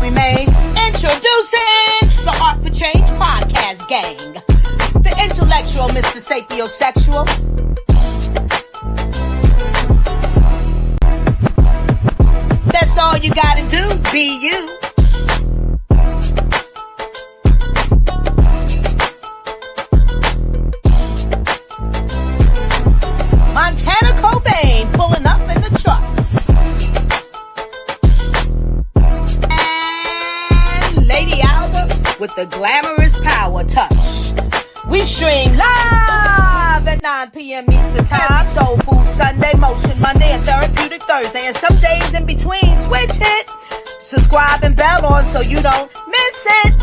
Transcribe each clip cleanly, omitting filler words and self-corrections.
we made. Introducing the Art for Change podcast gang. The intellectual Mr. Sapiosexual. That's all you gotta do, be you. Montana Cobain pulling up in the truck. And Lady Alba with the glamorous power touch. We stream live at 9 p.m. Eastern Time. Soul Food Sunday, Motion Monday, and Therapeutic Thursday. And some days in between, switch it. Subscribe and bell on so you don't miss it.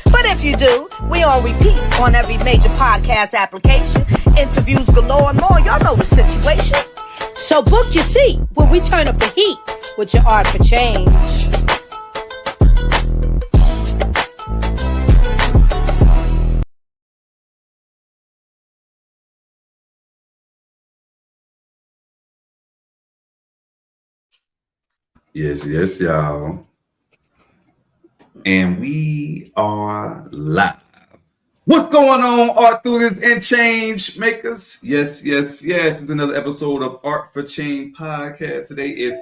But if you do, we on repeat on every major podcast application. Interviews galore and more. Y'all know the situation. So book your seat when we turn up the heat with your Art for Change. Yes, y'all. And we are live. What's going on, Art Through This and Change Makers? Yes. It's another episode of Art for Change podcast. Today is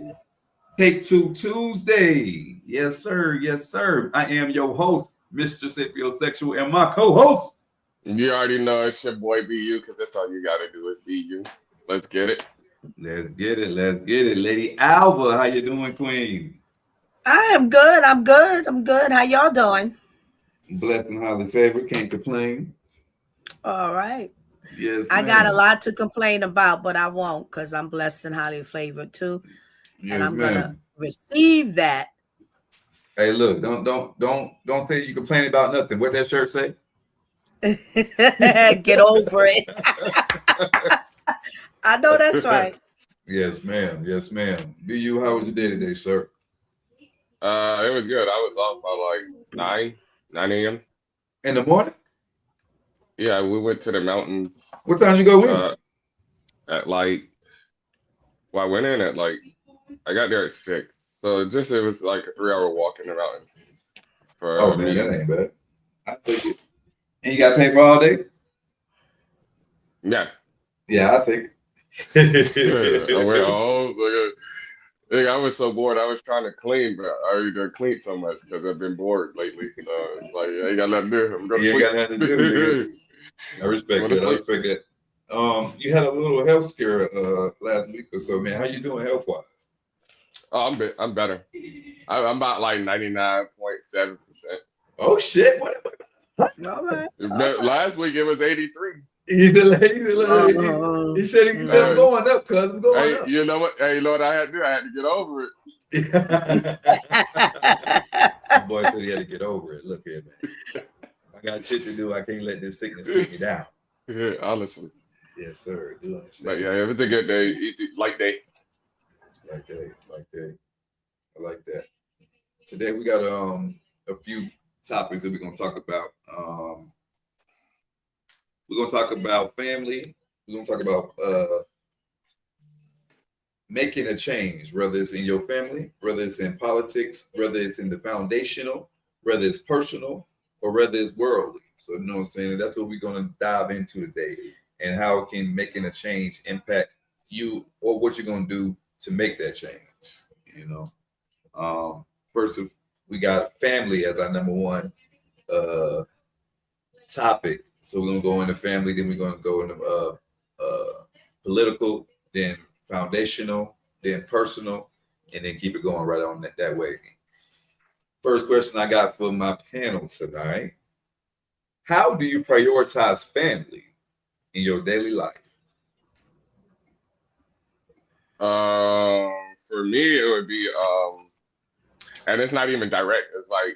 Take Two Tuesday. Yes, sir. I am your host, Mr. Sapiosexual, and my co-host. You already know it's your boy BU, because that's all you gotta do is be you. Let's get it. Let's get it. Lady Alba, how you doing, Queen? I am good. I'm good. How y'all doing? Blessed and highly favored. Can't complain. All right. Yes, I got a lot to complain about, but I won't, because I'm blessed and highly favored too. Yes, and I'm gonna receive that. Hey, look, don't say you complain about nothing. What that shirt say? Get over it. I know that's right. Yes, ma'am. BU, how was your day today, sir? It was good. I was off by like 9 a.m. In the morning? Yeah, we went to the mountains. What time did you go in? At like, well, I went in at like, I got there at 6. So it was like a 3-hour walk in the mountains. Oh, man, that ain't bad. I think it. And you got paid for all day? Yeah. Yeah, I think I went home. I was so bored. I was trying to clean, but I already cleaned so much because I've been bored lately. So it's like, I ain't got nothing to do. I'm going to sleep. Got nothing to do. I respect that. You had a little health scare last week or so, man. How you doing health-wise? Oh, I'm better. I'm about like 99.7%. Oh, shit. What? All right. Last week it was 83. He said I'm going up, cuz I'm going up. You know what I had to do? I had to get over it. The boy said he had to get over it. Look here, man. I got shit to do. I can't let this sickness keep me down. Yeah, honestly. Yes, sir. Do understand. But yeah, it was a good day. Easy, light day. Like that. I like that. Today we got a few topics that we're gonna talk about. We're going to talk about family. We're going to talk about making a change, whether it's in your family, whether it's in politics, whether it's in the foundational, whether it's personal, or whether it's worldly. So, you know what I'm saying? That's what we're going to dive into today, and how can making a change impact you, or what you're going to do to make that change. You know, first we got family as our number one topic. So we're gonna go into family, then we're gonna go into political, then foundational, then personal, and then keep it going right on that way. First question I got for my panel tonight: how do you prioritize family in your daily life? For me, it would be, and it's not even direct. It's like,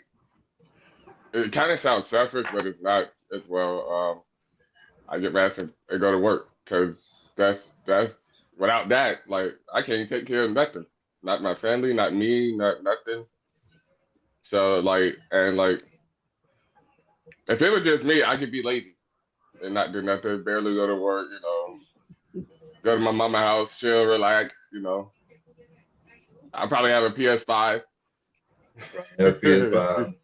it kind of sounds selfish, but it's not as well. I get back and go to work, because that's without that, like, I can't take care of nothing. Not my family, not me, not nothing. So like, if it was just me, I could be lazy and not do nothing, barely go to work, go to my mama's house, chill, relax, I'll probably have a PS5. Have PS5.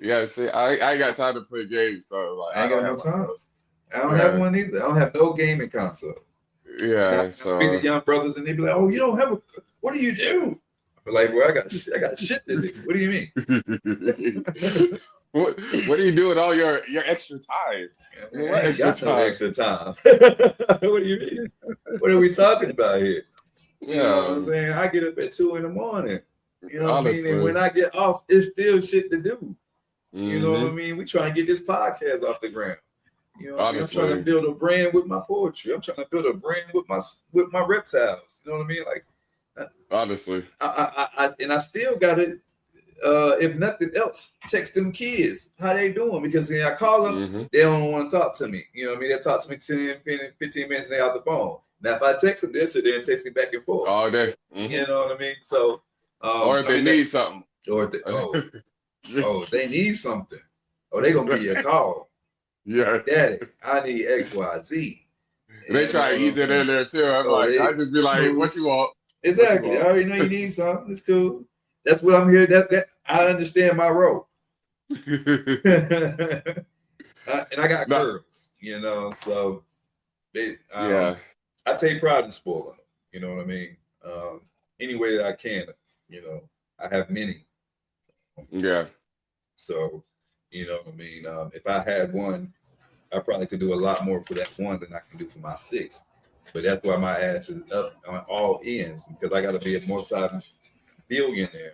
Yeah, see, I ain't got time to play games, so like I ain't got no have time. I don't Yeah. have one either. I don't have no gaming console. Yeah, I speak to young brothers and they be like, "Oh, you don't have a? What do you do?" I'm like, "Well, I got shit to do. What do you mean?" what do you do with all your extra time? Man, What I ain't got no extra extra time. What do you mean? What are we talking about here? You know what I'm Yeah, saying? I get up at 2 in the morning. You know what I mean? honestly. And when I get off, it's still shit to do. You know what I Mhm. mean? We trying to get this podcast off the ground. You know what I mean? I'm trying to Honestly. build a brand with my poetry. I'm trying to build a brand with my reptiles. You know what I mean? Like, Honestly. I still got to, if nothing else, text them kids how they doing, because I call them, Mhm. they don't want to talk to me. You know what I mean? They talk to me 10, 15 minutes and they out the phone. Now if I text them, they'll sit there and text me back and forth. All day. Mhm. You know what I mean? So, Or if they need something. or if they need something, or they gonna give you a call. Yeah. Daddy, I need XYZ. They try to ease it in there too. I'm like, I just be like, what you want? Exactly. I already know you need something. It's cool. That's what I'm here. That I understand my role. And I got girls, you know, so they Yeah. I take pride in spoiling them. You know what I mean? Any way that I can, you know, I have many. Yeah. So, you know what I mean? If I had one, I probably could do a lot more for that one than I can do for my 6. But that's why my ass is up on all ends, because I got to be a multi-billionaire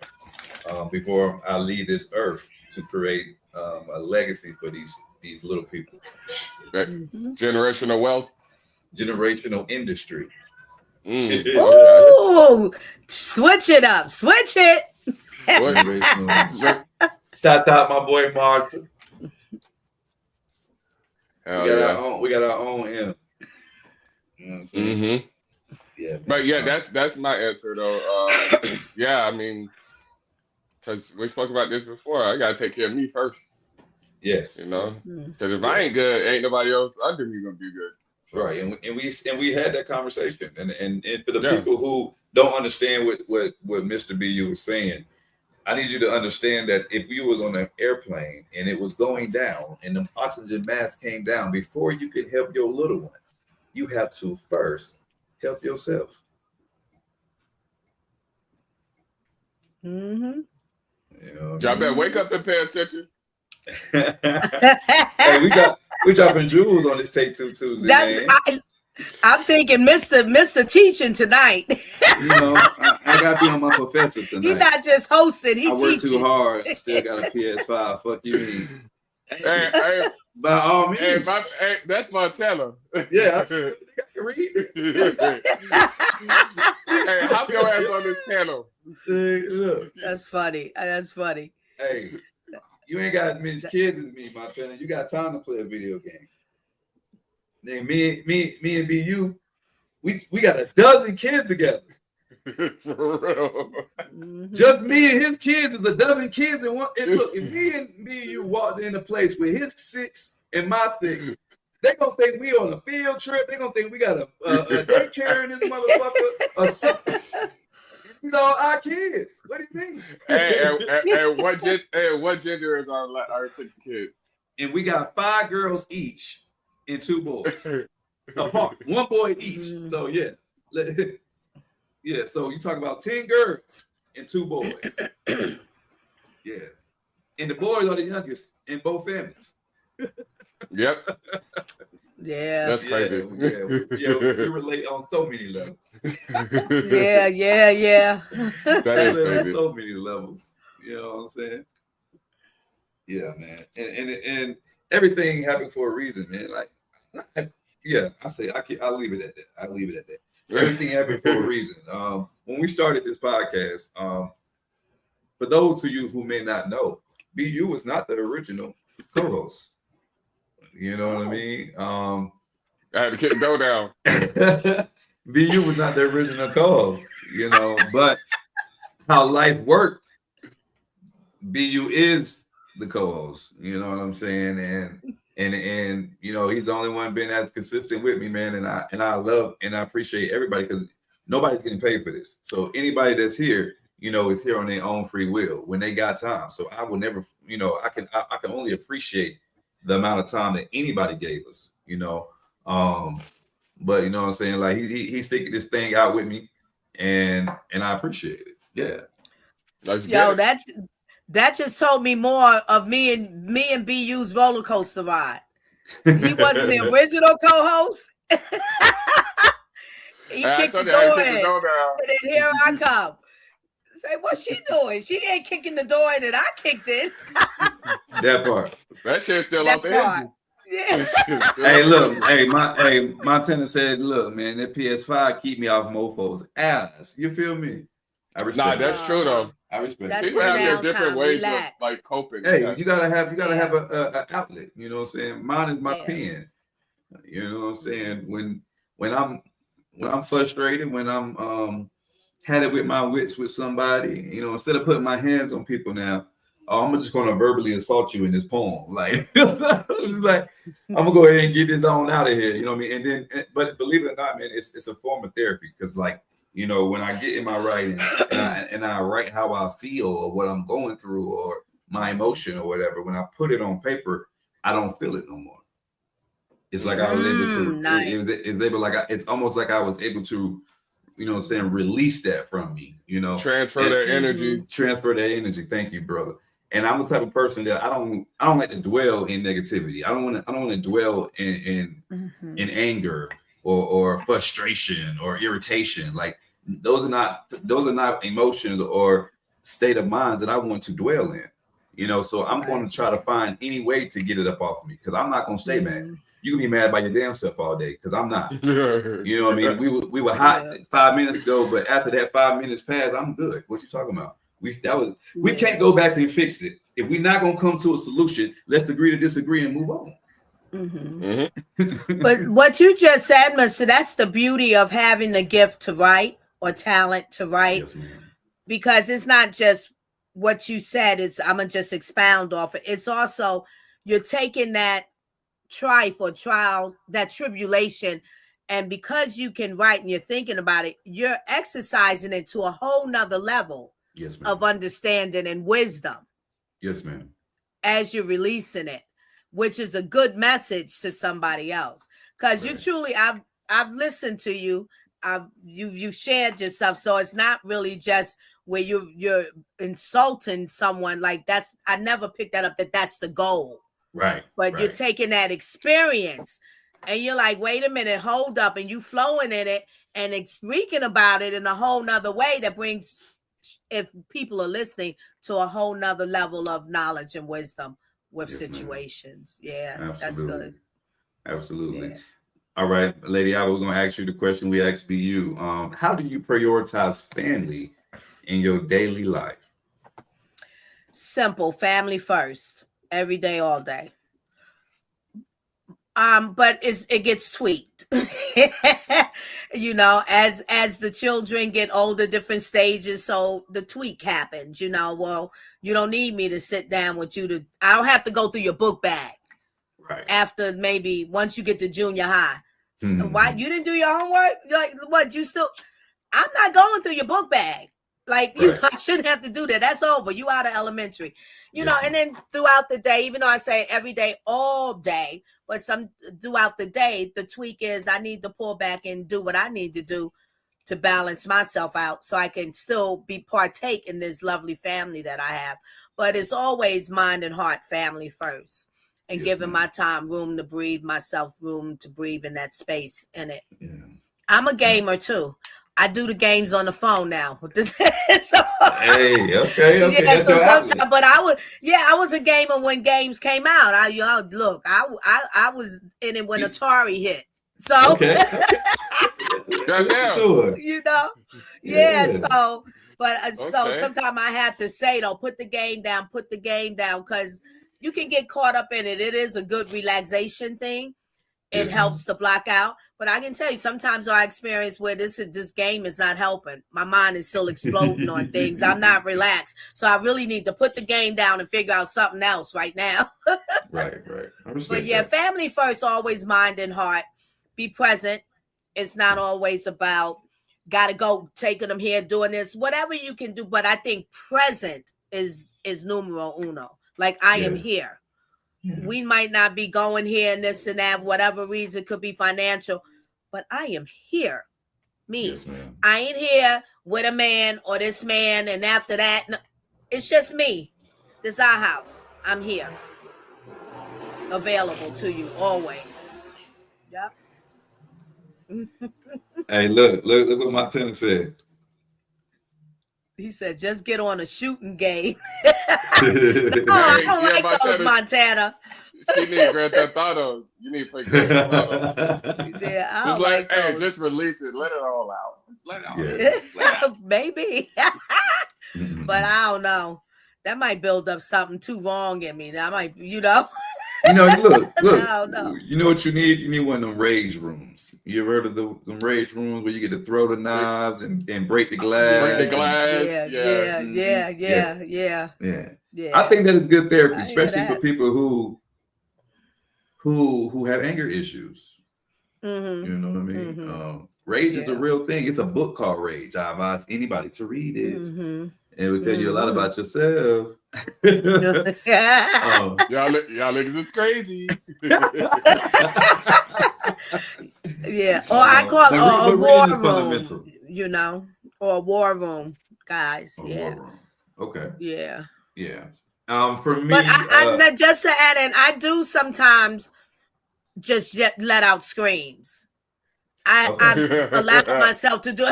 before I leave this earth to create a legacy for these little people. Generational wealth. Generational industry. Ooh, switch it up. Switch it. Shout out my boy Marshall. Hell we got our own M. You know what I'm saying? Mm-hmm. Yeah, man. But yeah, that's my answer though. Yeah, I mean, because we spoke about this before. I gotta take care of me first. Yes. You know, because if I ain't good, ain't nobody else under me gonna be good. So. Right, and we had that conversation, and for the people who don't understand what Mr. BU was saying, I need you to understand that if you was on an airplane and it was going down and the oxygen mask came down, before you could help your little one, you have to first help yourself. Mm-hmm. You know, y'all better wake up and pay attention. Hey, we dropping jewels on this Take Two Tuesday, man. I'm thinking Mr. Teaching tonight. You know, I gotta be on my professor tonight. He's not just hosting, he I work teaching. too hard. I still got a PS5. Fuck you mean? Hey, by all means. Hey, that's Montana. Yeah, I can read. Hey, hop your ass on this panel. Look. That's funny. That's funny. Hey, you ain't got as many kids as me, Montana. You got time to play a video game. Then me and BU, we got a dozen kids together. For real. Just me and his kids is a dozen kids in one. And look, if me and BU walked into a place with his 6 and my 6, they gonna think we on a field trip. They gonna think we got a daycare in this motherfucker or something. These are our kids. What do you mean? Hey, what gender is our 6 kids? And we got 5 girls each and 2 boys apart. 1 boy each. So yeah. Yeah, so you talk about 10 girls and 2 boys. Yeah. And the boys are the youngest in both families. Yep. Yeah. That's crazy. Yeah, we relate on so many levels. Yeah. That is crazy. So many levels. You know what I'm saying? Yeah, man. And everything happened for a reason, man. Like, yeah, I'll leave it at that. I'll leave it at that. Everything happened for a reason. When we started this podcast, for those of you who may not know, BU was not the original co-host. You know what I mean? I had to kick the door down. BU was not the original co-host, you know, but how life worked, BU is the co-host. You know what I'm saying? And you know, he's the only one been as consistent with me, man. And I love and I appreciate everybody, because nobody's getting paid for this. So anybody that's here, is here on their own free will when they got time. So I will never, I can only appreciate the amount of time that anybody gave us, but you know what I'm saying? Like he's sticking this thing out with me, and I appreciate it. Yeah. Yo, that just told me more of me and BU's roller coaster ride. He wasn't the original co-host. He kicked the door in, and then here I come. Say, what's she doing? She ain't kicking the door in, and I kicked it. That part. That shit's still off the edges. Yeah. Hey, look, Montana said, look, man, that PS5 keep me off mofo's ass. You feel me? I respect. Nah, that's true though. I respect. People have their different ways of like coping. Hey, you gotta have a outlet. You know what I'm saying? Mine is my pen. You know what I'm saying? When I'm frustrated, when I'm had it with my wits with somebody, instead of putting my hands on people now, I'm just gonna verbally assault you in this poem. Like, I'm gonna go ahead and get this on out of here. You know what I mean? And then, but believe it or not, man, it's a form of therapy because, like, when I get in my writing and I write how I feel or what I'm going through or my emotion or whatever, when I put it on paper, I don't feel it no more. It's like I was able to. Nice. It's almost like I was able to, release that from me. Transfer that energy. Transfer that energy. Thank you, brother. And I'm the type of person that I don't like to dwell in negativity. I don't want to dwell in anger or frustration or irritation. Like those are not emotions or state of minds that I want to dwell in. So I'm going to try to find any way to get it up off of me because I'm not going to stay mad. You can be mad by your damn self all day because I'm not. You know what I mean? We were hot 5 minutes ago, but after that 5 minutes passed, I'm good. What you talking about? We can't go back and fix it. If we're not going to come to a solution, let's agree to disagree and move on. But what you just said, Mr., that's the beauty of having the gift to write or talent to write. Yes, ma'am. Because it's not just what you said, I'm gonna just expound off it. It's also you're taking that trial, that tribulation, and because you can write and you're thinking about it, you're exercising it to a whole nother level of understanding and wisdom. Yes, ma'am. As you're releasing it, which is a good message to somebody else. Because you truly, I've listened to you. You've shared your stuff, so it's not really just where you're insulting someone. Like I never picked that up. That's the goal, right? But you're taking that experience, and you're like, wait a minute, hold up, and you flowing in it and speaking about it in a whole nother way that brings, if people are listening, to a whole nother level of knowledge and wisdom with situations. Ma'am. Yeah, absolutely. That's good. Absolutely. Yeah. All right, Lady Alba, we're going to ask you the question we asked BU. How do you prioritize family in your daily life? Simple. Family first. Every day, all day. But it gets tweaked. As the children get older, different stages, so the tweak happens. Well, you don't need me to sit down with you I don't have to go through your book bag. Right. After maybe once you get to junior high. Why you didn't do your homework? Like what? I'm not going through your book bag. Like I shouldn't have to do that. That's over. You out of elementary. And then throughout the day, even though I say every day, all day, but throughout the day, the tweak is I need to pull back and do what I need to do to balance myself out so I can still partake in this lovely family that I have. But it's always mind and heart family first. And giving my time room to breathe, myself room to breathe in that space in it. Yeah. I'm a gamer too. I do the games on the phone now. Hey, okay. Yeah, so sometimes, but I was a gamer when games came out. I was in it when Atari hit. So So sometimes I have to say, put the game down, because you can get caught up in it. It is a good relaxation thing. It helps to block out. But I can tell you, sometimes I experience where this game is not helping. My mind is still exploding on things. I'm not relaxed. So I really need to put the game down and figure out something else right now. Right. But family first, always mind and heart. Be present. It's not always about gotta go taking them here, doing this, whatever you can do. But I think present is numero uno. Like I am here. Yeah. We might not be going here and this and that, whatever reason, could be financial, but I am here. Me. Yes, I ain't here with a man or this man, and after that, no, it's just me. This is our house. I'm here. Available to you always. Yep. Hey, look what my tenant said. He said, just get on a shooting game. No, I don't like those, Montana. She need Grand Theft Auto. You need to play Grand Theft Auto. Yeah, I just like hey, those. just release it. Let it all out. Just let it all out. Just let it out. Maybe. But I don't know. That might build up something too wrong in me. That might, look. You know what you need? You need one of them rage rooms. You ever heard of them rage rooms where you get to throw the knives and break the glass? Break the glass. Yeah. I think that is good therapy, especially for people who have anger issues. Mm-hmm. You know what I mean? Mm-hmm. Rage is a real thing. It's a book called Rage. I advise anybody to read it. Mm-hmm. And it will tell you a lot about yourself. Y'all niggas is crazy. Yeah. Or I call it a war room, or a war room, guys. War room. Okay. Yeah. Yeah. For me, but I just to add in, I do sometimes just let out screams. I allow myself to do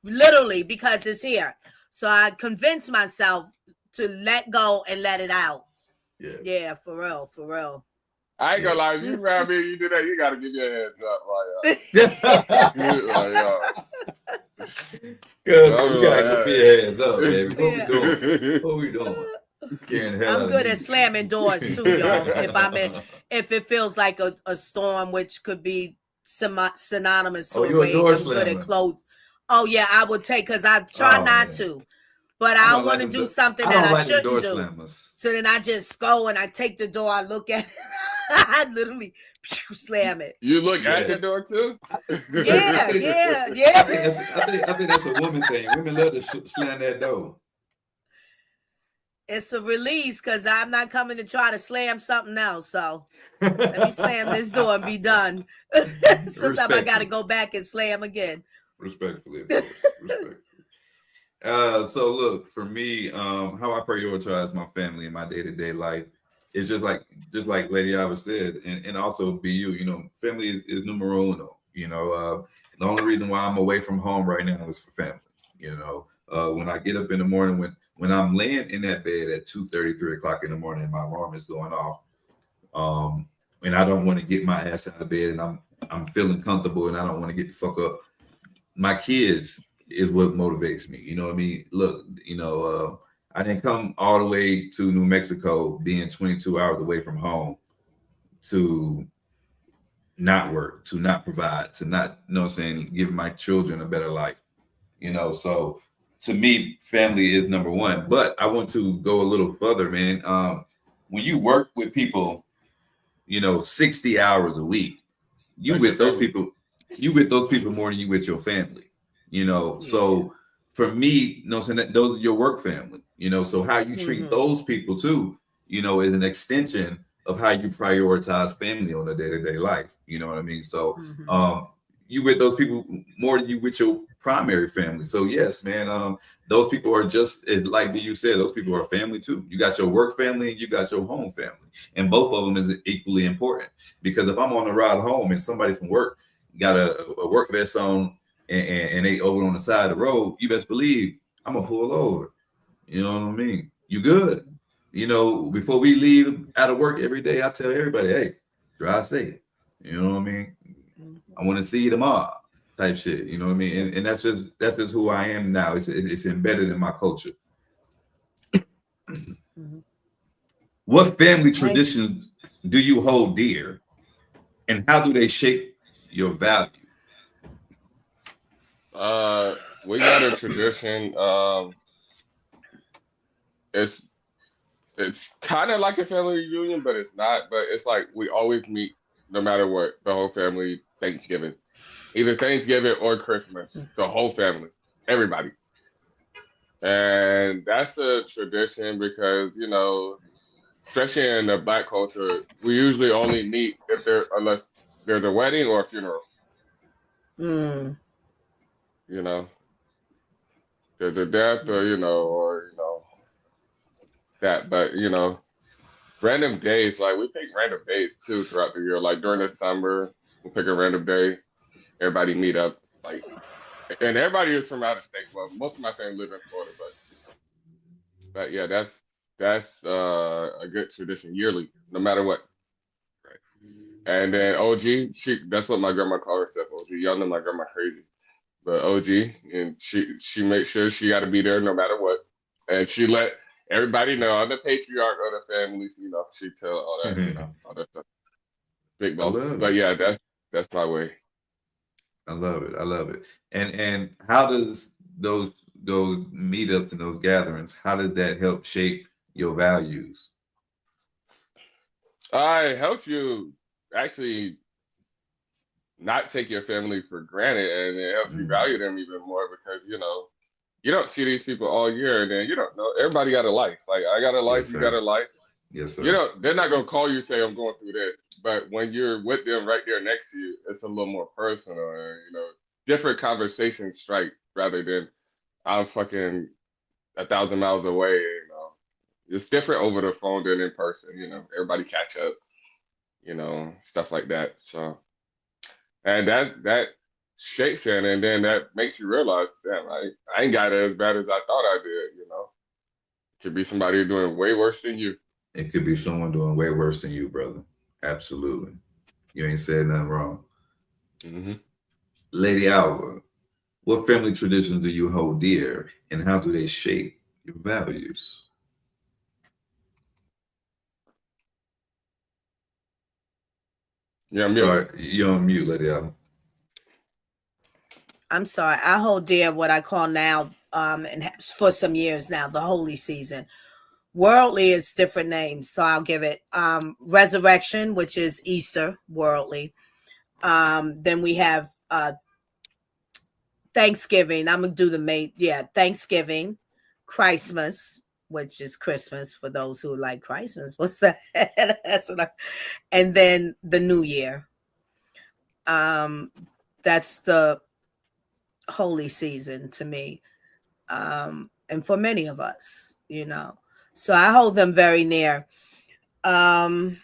literally because it's here. So I convince myself to let go and let it out. Yeah, for real. I ain't gonna lie, if you grab me, you do that, you gotta give your hands up. You gotta give your hands up, baby. What we doing? I'm good at slamming doors too, y'all. If it feels like a storm, which could be synonymous to a rage, I'm good at close. Oh yeah, I would take, because I try not to, but I want to do something that I shouldn't do. So then I just go and I take the door. I look at it. I literally slam it. You look at the door too? Yeah. I think that's a woman thing. Women love to slam that door. It's a release because I'm not coming to try to slam something else. So let me slam this door and be done. Sometimes I got to go back and slam again. Respectfully, of course. So look, for me, how I prioritize my family in my day-to-day life is just like Lady Ava said, and also BU, family is numero uno. The only reason why I'm away from home right now is for family. When I get up in the morning, when I'm laying in that bed at 2:30, 3 o'clock in the morning, and my alarm is going off, and I don't want to get my ass out of bed, and I'm feeling comfortable, and I don't want to get the fuck up. My kids is what motivates me. You know what I mean? Look, I didn't come all the way to New Mexico being 22 hours away from home to not work, to not provide, to not, give my children a better life. So to me, family is number one. But I want to go a little further, man. When you work with people, 60 hours a week, you with those people more than you with your family. So for me, those are your work family. So how you treat those people too, is an extension of how you prioritize family on a day-to-day life. You know what I mean? So you with those people more than you with your primary family. So yes, man, those people are just, like you said, those people are family too. You got your work family and you got your home family, and both of them is equally important. Because if I'm on the ride home and somebody from work got a work vest on and they over on the side of the road, you best believe I'm gonna pull over. You know what I mean? You good? Before we leave out of work every day, I tell everybody, hey, drive safe. You know what I mean? I want to see you tomorrow, type shit. You know what I mean? And that's just who I am now. It's embedded in my culture. What family traditions do you hold dear, and how do they shape your value? We got a tradition. It's kind of like a family reunion, but it's not. But it's like we always meet, no matter what, the whole family Thanksgiving. either Thanksgiving or Christmas. The whole family, everybody. And that's a tradition because, especially in the Black culture, we usually only meet unless there's a wedding or a funeral. Mm. There's a death or that. But random days, like we pick random days too throughout the year. Like during the summer, we'll pick a random day. Everybody meet up, and everybody is from out of state. Well, most of my family live in Florida, but yeah, that's a good tradition yearly, no matter what. Right. And then OG, that's what my grandma called herself, OG. Y'all know my grandma crazy, but OG, and she makes sure she got to be there no matter what, and she let everybody know. I'm the patriarch of the family. She tell all that, all that stuff. Big boss. But yeah, that's my way. I love it. I love it. And how does those meetups and those gatherings, how does that help shape your values? It helps you actually not take your family for granted, and it helps you value them even more because you don't see these people all year, and then you don't know. Everybody got a life. Like I got a life, Yes, you got a life. Yes, sir. They're not gonna call you and say I'm going through this, but when you're with them right there next to you, it's a little more personal, and different conversations strike rather than I'm fucking 1,000 miles away. It's different over the phone than in person. Everybody catch up, stuff like that. So, and that shapes it, and then that makes you realize, damn, I ain't got it as bad as I thought I did. Could be somebody doing way worse than you. It could be someone doing way worse than you, brother. Absolutely. You ain't said nothing wrong. Mm-hmm. Lady Alva, what family traditions do you hold dear, and how do they shape your values? Yeah, sorry, you're on mute, Lady Alva. I'm sorry. I hold dear what I call now, and for some years now, the holy season. Worldly is different names, so I'll give it resurrection, which is Easter, worldly. Then we have Thanksgiving. I'm gonna do Thanksgiving, Christmas, which is Christmas for those who like Christmas. What's that? And then the New Year. That's the holy season to me, and for many of us, So I hold them very near. How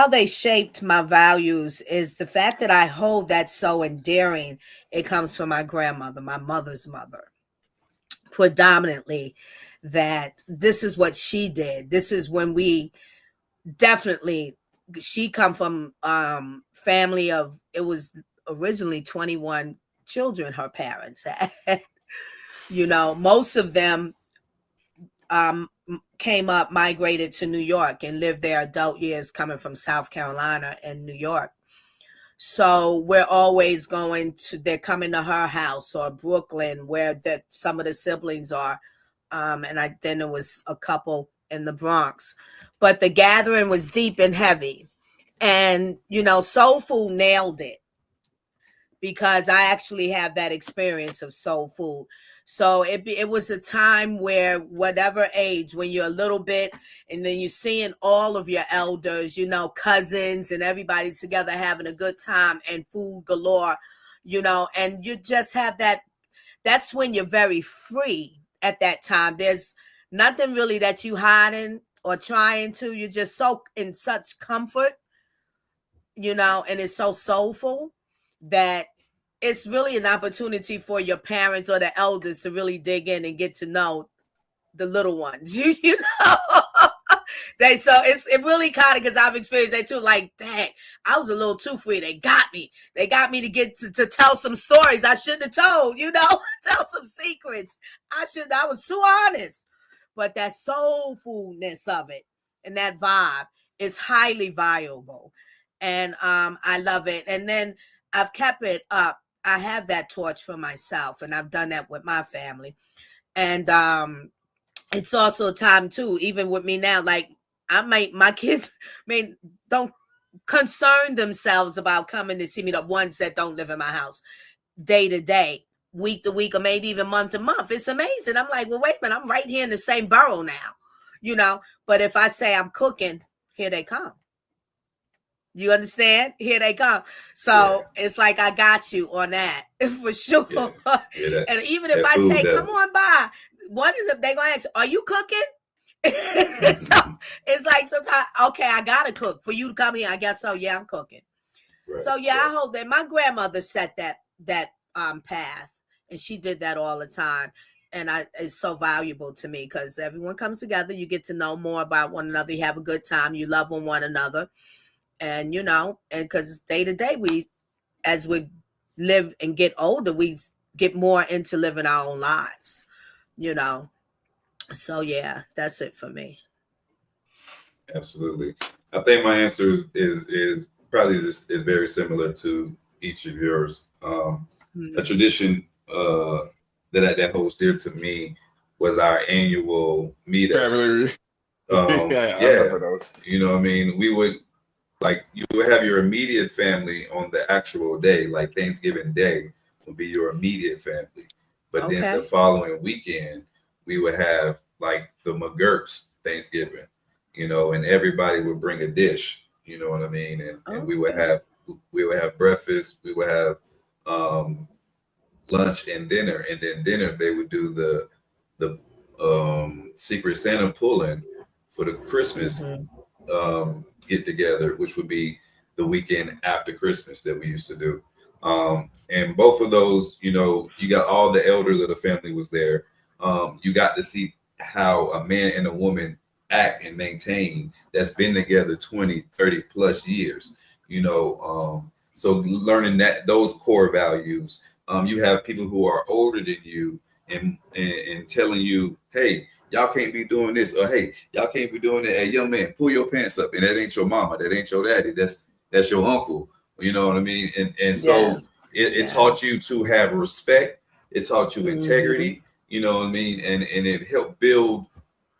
they shaped my values is the fact that I hold that so endearing. It comes from my grandmother, my mother's mother, predominantly, that this is what she did. This is when she come from family of, it was originally 21 children her parents had. Most of them migrated to New York and lived their adult years coming from South Carolina and New York. So we're always they're coming to her house or Brooklyn where some of the siblings are. And then there was a couple in the Bronx. But the gathering was deep and heavy. And, soul food nailed it because I actually have that experience of soul food. So it was a time where whatever age, when you're a little bit, and then you're seeing all of your elders, cousins and everybody together having a good time and food galore, and you just have that. That's when you're very free at that time. There's nothing really that you hiding or trying to. You're just so in such comfort, and it's so soulful that it's really an opportunity for your parents or the elders to really dig in and get to know the little ones. So it really kind of, because I've experienced that too. Like, dang, I was a little too free. They got me to get to tell some stories I shouldn't have told, tell some secrets. I was too honest. But that soulfulness of it and that vibe is highly valuable. And I love it. And then I've kept it up. I have that torch for myself, and I've done that with my family. And it's also a time too, even with me now, like my kids don't concern themselves about coming to see me, the ones that don't live in my house day to day, week to week, or maybe even month to month. It's amazing. I'm like, well, wait a minute, I'm right here in the same borough now, you know. But if I say I'm cooking, here they come. You understand? Here they come. So it's like, I got you on that for sure. Yeah, and even if I say, come on by, one of them, they're going to ask, are you cooking? So it's like, sometimes, okay, I got to cook for you to come here. I guess so. Yeah, I'm cooking. Right, so yeah, I hope that my grandmother set that path, and she did that all the time. And it's so valuable to me because everyone comes together. You get to know more about one another. You have a good time. You love on one another. And, you know, and because day to day, as we live and get older, we get more into living our own lives, you know. So, yeah, that's it for me. Absolutely. I think my answer is probably is very similar to each of yours. A tradition that holds dear to me was our annual meetups. Yeah. You know what I mean? We would, like, you would have your immediate family on the actual day, like Thanksgiving Day would be your immediate family. But then the following weekend, we would have like the McGurk's Thanksgiving, you know, and everybody would bring a dish, you know what I mean? And we would have breakfast, we would have lunch and dinner, and then dinner they would do the Secret Santa pull-in for the Christmas get together, which would be the weekend after Christmas that we used to do. And both of those, you know, you got all the elders of the family was there. You got to see how a man and a woman act and maintain that's been together 20, 30 plus years, you know. So learning that those core values, you have people who are older than you and telling you, hey, y'all can't be doing this, or hey, y'all can't be doing that. Hey, young man, pull your pants up, and that ain't your mama, that ain't your daddy, that's your uncle. You know what I mean? And so it taught you to have respect. It taught you integrity. You know what I mean? And it helped build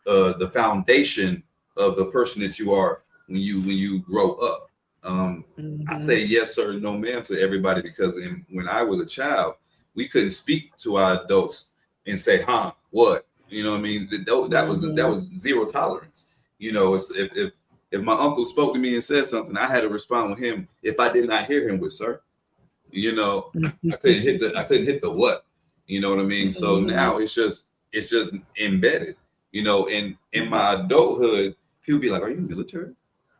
the foundation of the person that you are when you grow up. I say yes sir, no ma'am to everybody because when I was a child, we couldn't speak to our adults and say, huh, what? You know what I mean? That was zero tolerance. You know, if my uncle spoke to me and said something, I had to respond with him. If I did not hear him with sir, you know, I couldn't hit the what. You know what I mean? So now it's just embedded. You know, in my adulthood, people be like, "Are you military?"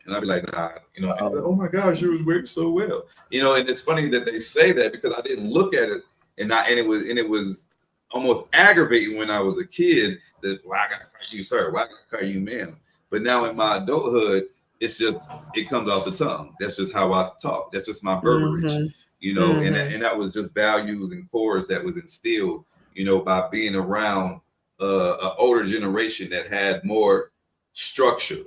And I'd be like, "Nah." You know, like, oh my gosh, you was working so well. You know, and it's funny that they say that because I didn't look at it, and it was almost aggravating when I was a kid that why I gotta call you sir, why I gotta call you ma'am. But now in my adulthood, it comes off the tongue. That's just how I talk. That's just my verbiage. You know, and that was just values and cores that was instilled, you know, by being around an older generation that had more structure.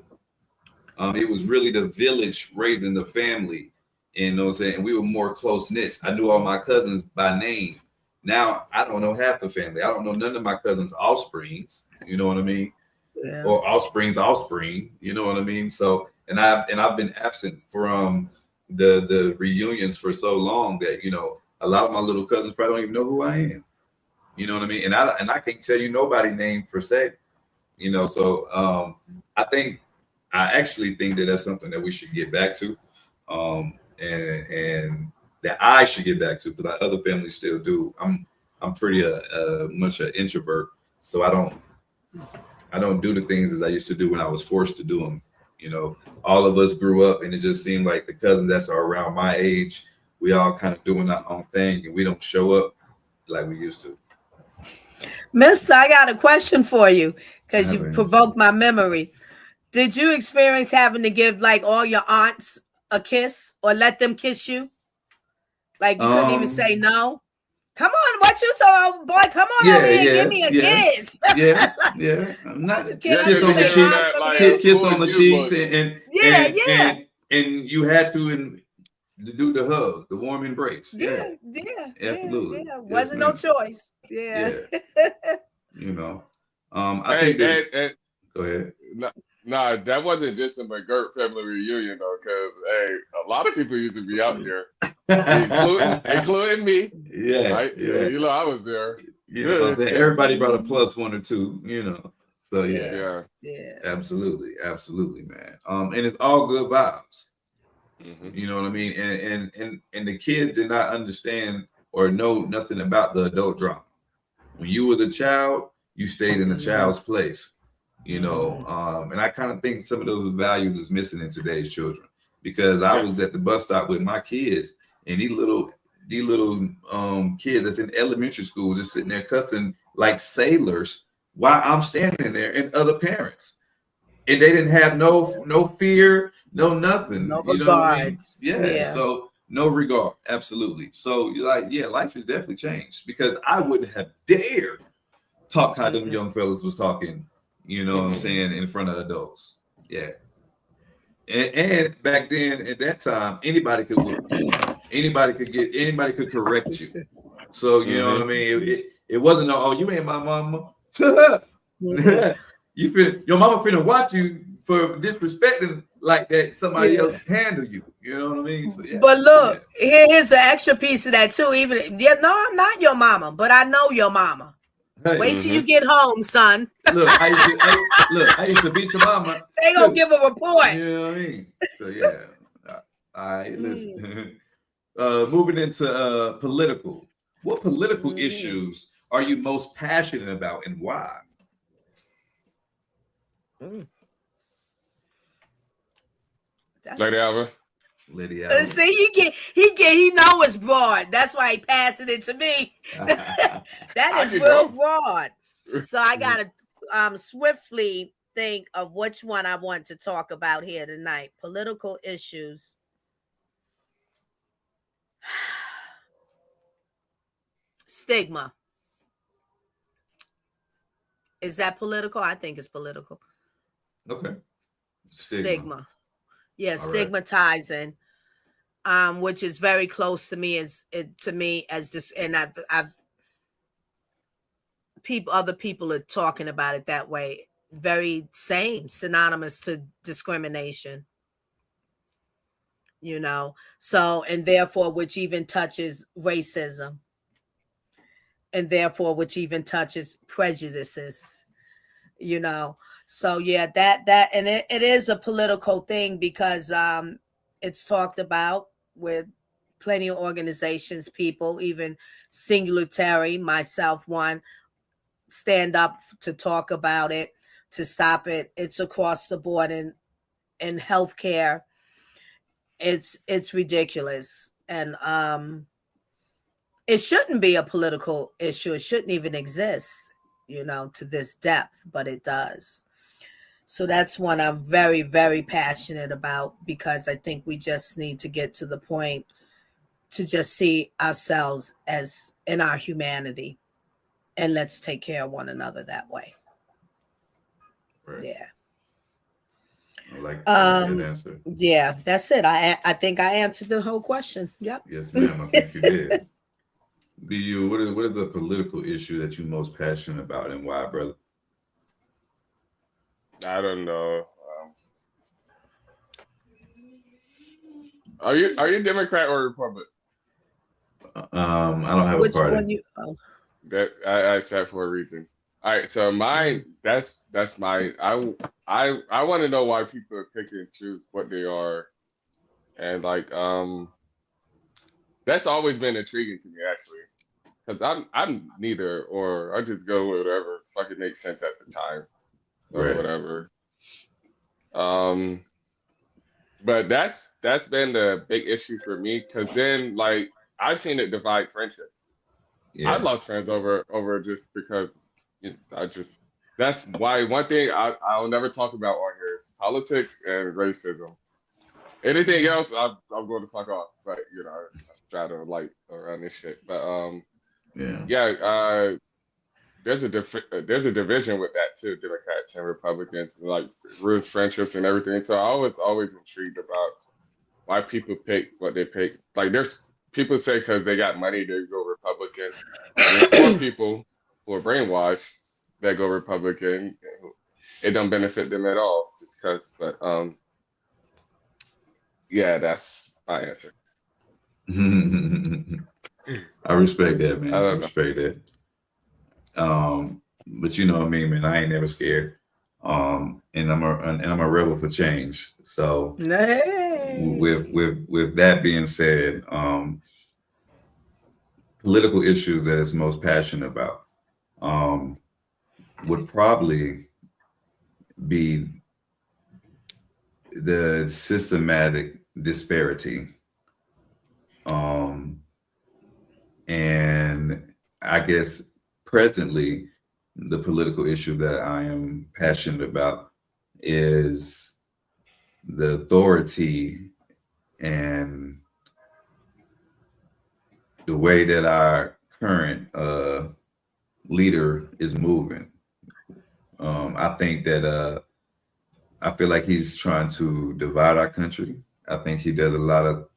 It was really the village raising the family, and you know what I'm saying? And we were more close knit. I knew all my cousins by name. Now I don't know half the family. I don't know none of my cousins' offsprings. You know what I mean? Yeah. Or offspring's offspring. You know what I mean? So, and I've been absent from the reunions for so long that, you know, a lot of my little cousins probably don't even know who I am. You know what I mean? And I can't tell you nobody's name per se. You know, so I actually think that that's something that we should get back to, and that I should get back to because other families still do. I'm pretty much an introvert, so I don't do the things as I used to do when I was forced to do them. You know, all of us grew up, and it just seemed like the cousins that are around my age, we all kind of doing our own thing, and we don't show up like we used to. Mister, I got a question for you because you provoked my memory. Did you experience having to give like all your aunts a kiss or let them kiss you? Like you couldn't even say no? Come on, what you told, boy? Come on over here, give me a kiss. Yeah. I'm not just kiss on the cheek, kiss on the cheeks, and you had to do the hug, the warm embrace. Yeah, absolutely. Yeah. Wasn't no choice. Yeah. You know, I think that. Go ahead. Nah, that wasn't just a McGirt family reunion though, because hey, a lot of people used to be out there, including me. Yeah, yeah. You know, I was there. You know, everybody brought a plus one or two, you know. So Yeah. absolutely, absolutely, man. And it's all good vibes. Mhm. You know what I mean? And the kids did not understand or know nothing about the adult drama. When you were the child, you stayed in the child's place. You know, and I kind of think some of those values is missing in today's children because I was at the bus stop with my kids, and these little kids that's in elementary school just sitting there cussing like sailors while I'm standing there and other parents. And they didn't have no fear, no nothing. No You know what I mean? regards. Yeah. So no regard. Absolutely. So you're like, yeah, life has definitely changed because I wouldn't have dared talk how them young fellas was talking, you know what I'm saying, in front of adults. Yeah. And back then, at that time, anybody could whoop you. Anybody could correct you. So you know what I mean. It wasn't you ain't my mama. Your mama finna watch you for disrespecting like that. Somebody else handle you. You know what I mean. So, But look, here's the extra piece of that too. Even I'm not your mama, but I know your mama. Hey, wait till you get home, son. Look, I used to beat your mama. They gonna give a report. You know what I mean? So yeah. All right, listen. Moving into political. What political issues are you most passionate about and why? Lady Alva. Lady Alva. See, he know it's broad. That's why he passing it to me. That is real broad. So I gotta swiftly think of which one I want to talk about here tonight. Political issues. Stigma. Is that political? I think it's political. Okay. Stigma. Yeah, stigmatizing, which is very close to me as this, and I've other people are talking about it that way. Very synonymous to discrimination. You know, so and therefore, which even touches racism, and therefore, which even touches prejudices. You know. So yeah, that and it is a political thing because it's talked about with plenty of organizations, people, even Singularity, myself, one, stand up to talk about it, to stop it. It's across the board in healthcare. It's ridiculous. And it shouldn't be a political issue. It shouldn't even exist, you know, to this depth, but it does. So that's one I'm very, very passionate about because I think we just need to get to the point to just see ourselves as in our humanity and let's take care of one another that way. Right. Yeah. I like that answer. Yeah, that's it. I think I answered the whole question. Yep. Yes, ma'am. I think you did. What is the political issue that you're most passionate about and why, brother? I don't know. Are you Democrat or Republican? I don't have a party. That I said for a reason. All right, so that's my I want to know why people pick and choose what they are, and like that's always been intriguing to me actually, because I'm neither, or I just go with whatever fucking makes sense at the time. Or whatever. But that's been the big issue for me because then like I've seen it divide friendships. I lost friends over just because that's why one thing I'll never talk about on here is politics and racism. Anything else I'm going to fuck off. But you know, I try to light around this shit. But there's a division with that too, Democrats and Republicans, and like rules friendships and everything. So I was always intrigued about why people pick what they pick. Like there's people say because they got money they go Republican. There's more people who are brainwashed that go Republican. it don't benefit them at all just because. But yeah, that's my answer. I respect that, man. I I don't know. respect that. But you know what I mean, man. I ain't never scared. And I'm a rebel for change. So Hey. with that being said, political issues that it's most passionate about would probably be the systematic disparity. And I guess presently, the political issue that I am passionate about is the authority and the way that our current leader is moving. I think that I feel like he's trying to divide our country. I think he does a lot of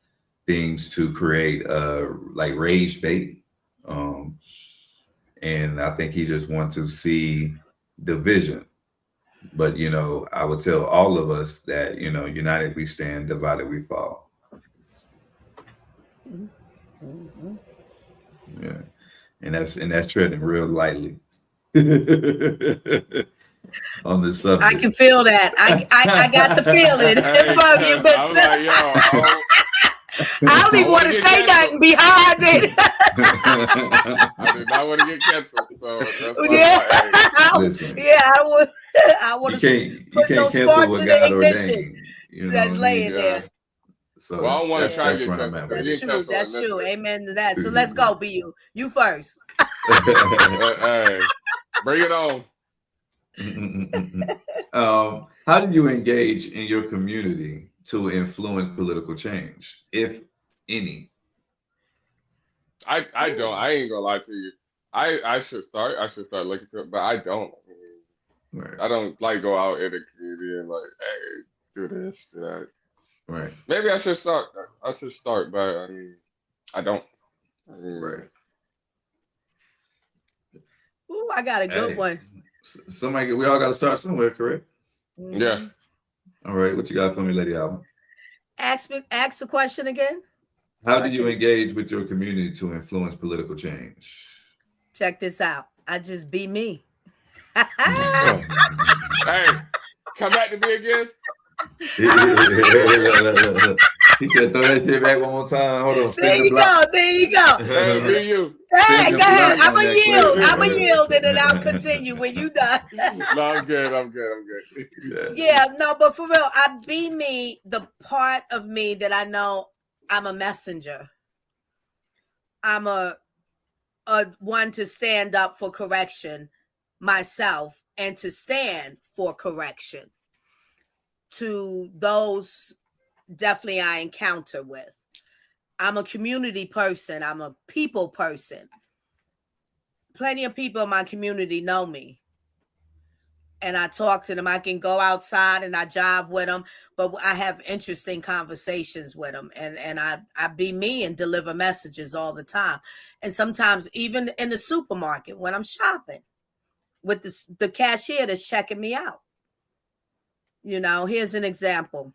things to create like rage bait. And I think he just wants to see division. But, you know, I would tell all of us that, you know, united we stand, divided we fall. Yeah. And that's treading real lightly on this subject. I can feel that. I got the feeling from you, but I'm like, yo, I don't even want to say nothing behind it. I did not want to get canceled, so that's why Yeah, Listen, I want you to can't put no cancel sparks what in God the ignition ordained. You know that's what I laying mean? there. So Well, I don't want to try to that's get where I'm canceled. at with That's it. true. That's true. Amen to that. So let's go, BU. You first. Hey, bring it on. How do you engage in your community to influence political change, if any? I don't. I ain't gonna lie to you. I should start. I should start looking to it, but I don't. Right. I don't like go out in the community and like, hey, do this, do that. Right. Maybe I should start. I should start, but I mean, I don't. Right. Ooh, I got a good Hey, one. somebody, we all got to start somewhere, correct? Yeah. All right. What you got for me, Lady Alba? Ask the question again. How do you engage with your community to influence political change? Check this out. I just be me. Hey, come back to me again. He said, "Throw that shit back one more time." Hold on. There you go. There you go. Hey, be you. Hey, Spin go the ahead. block I'm on a that yield. clip. I'm a yield, and then I'll continue when you done. No, I'm good. I'm good. I'm good. Yeah, no, but for real, I be me. The part of me that I know I'm a messenger. I'm a one to stand up for correction myself and to stand for correction to those definitely I encounter with. I'm a community person. I'm a people person. Plenty of people in my community know me. And I talk to them. I can go outside and I jive with them, but I have interesting conversations with them. And I be me and deliver messages all the time. And sometimes even in the supermarket when I'm shopping with the cashier that's checking me out. You know, here's an example.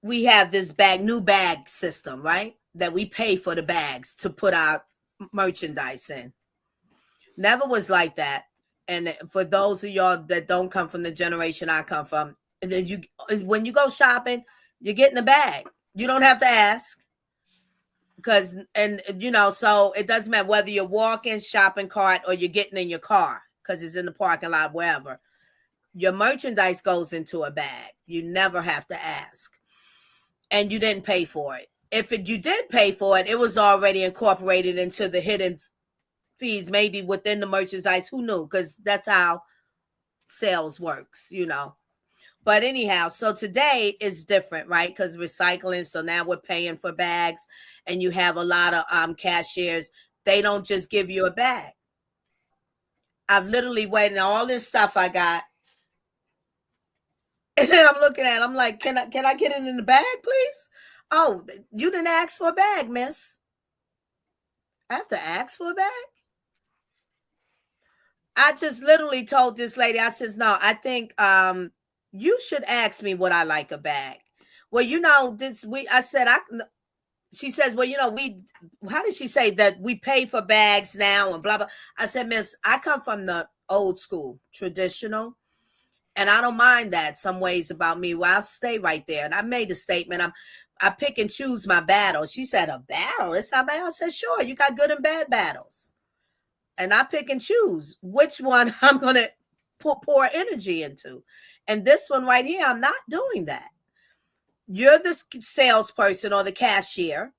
We have this new bag system, right? That we pay for the bags to put our merchandise in. Never was like that. And for those of y'all that don't come from the generation I come from, and then when you go shopping, you're getting a bag. You don't have to ask. So it doesn't matter whether you're walking, shopping cart, or you're getting in your car because it's in the parking lot, wherever. Your merchandise goes into a bag. You never have to ask. And you didn't pay for it. If you did pay for it, it was already incorporated into the hidden fees, maybe within the merchandise. Who knew? Because that's how sales works, you know. But anyhow, so today is different, right? Because recycling. So now we're paying for bags, and you have a lot of cashiers. They don't just give you a bag. I've literally waited on all this stuff I got. And then I'm looking at it, I'm like, can I get it in the bag, please? Oh, you didn't ask for a bag, miss. I have to ask for a bag? I just literally told this lady, I says, no, I think you should ask me what I like a bag. Well, I said, she says, well, how did she say that we pay for bags now and blah, blah. I said, miss, I come from the old school, traditional, and I don't mind that some ways about me. Well, I'll stay right there. And I made a statement. I pick and choose my battles. She said, a battle? It's not bad. I said, sure, you got good and bad battles. And I pick and choose which one I'm going to pour energy into. And this one right here, I'm not doing that. You're the salesperson or the cashier.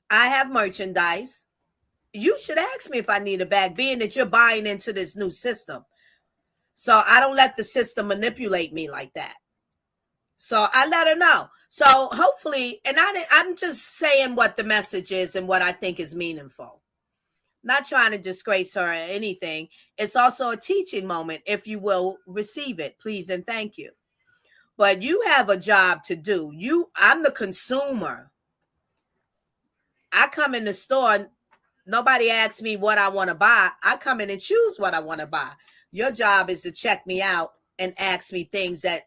I have merchandise. You should ask me if I need a bag, being that you're buying into this new system. So I don't let the system manipulate me like that. So I let her know. So hopefully, and I'm just saying what the message is and what I think is meaningful. Not trying to disgrace her or anything. It's also a teaching moment. If you will receive it, please and thank you. But you have a job to do. I'm the consumer. I come in the store. Nobody asks me what I want to buy. I come in and choose what I want to buy. Your job is to check me out and ask me things that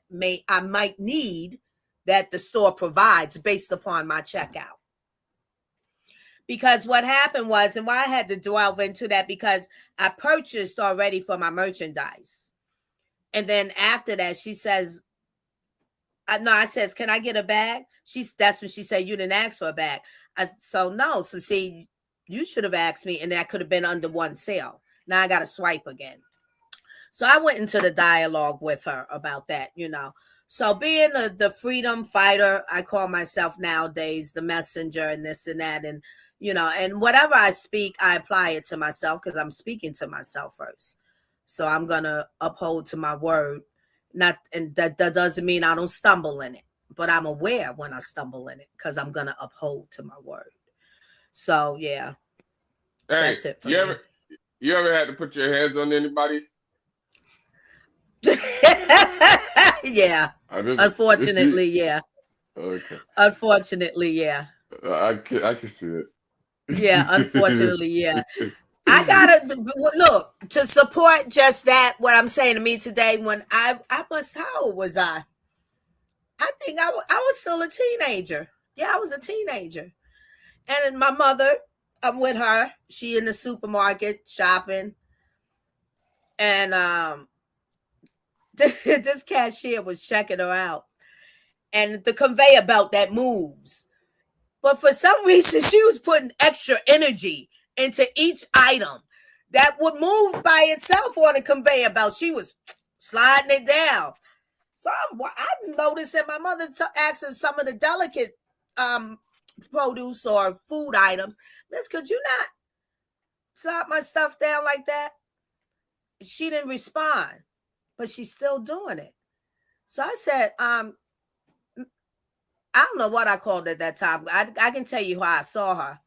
I might need that the store provides based upon my checkout. Because what happened was, and why I had to delve into that, because I purchased already for my merchandise. And then after that, she says, I says, can I get a bag? That's when she said, you didn't ask for a bag. So see, you should have asked me, and that could have been under one sale. Now I got to swipe again. So I went into the dialogue with her about that, So being the freedom fighter, I call myself nowadays the messenger and this and that. And, and whatever I speak, I apply it to myself because I'm speaking to myself first. So I'm going to uphold to my word. And that doesn't mean I don't stumble in it, but I'm aware when I stumble in it because I'm going to uphold to my word. So, yeah, that's it for me. You ever had to put your hands on anybody? Yeah. Unfortunately, yeah. Okay. Unfortunately, yeah. I can see it. Yeah, unfortunately, yeah. I gotta look to support just that. What I'm saying to me today, when how old was I? I think I was still a teenager. Yeah, I was a teenager. And my mother, I'm with her. She in the supermarket shopping. And this cashier was checking her out. And the conveyor belt that moves. But for some reason, she was putting extra energy into each item that would move by itself on a conveyor belt. She was sliding it down. So I'm noticing my mother asking some of the delicate produce or food items, Miss, could you not slide my stuff down like that? She didn't respond, but she's still doing it. So I said, I don't know what I called at that time. I can tell you how I saw her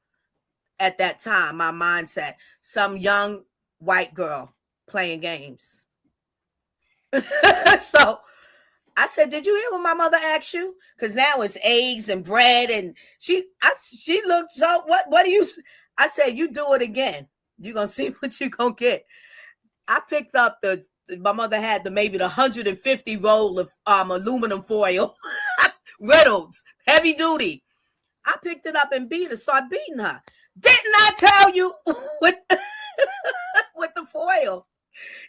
at that time. My mindset, some young white girl playing games. So I said, did you hear what my mother asked you? Because now it's eggs and bread. And she looked, so what do you, I said, you do it again. You're going to see what you're going to get. I picked up my mother had maybe the 150 roll of aluminum foil, Reynolds, heavy duty. I picked it up and started beating her. Didn't I tell you with the foil?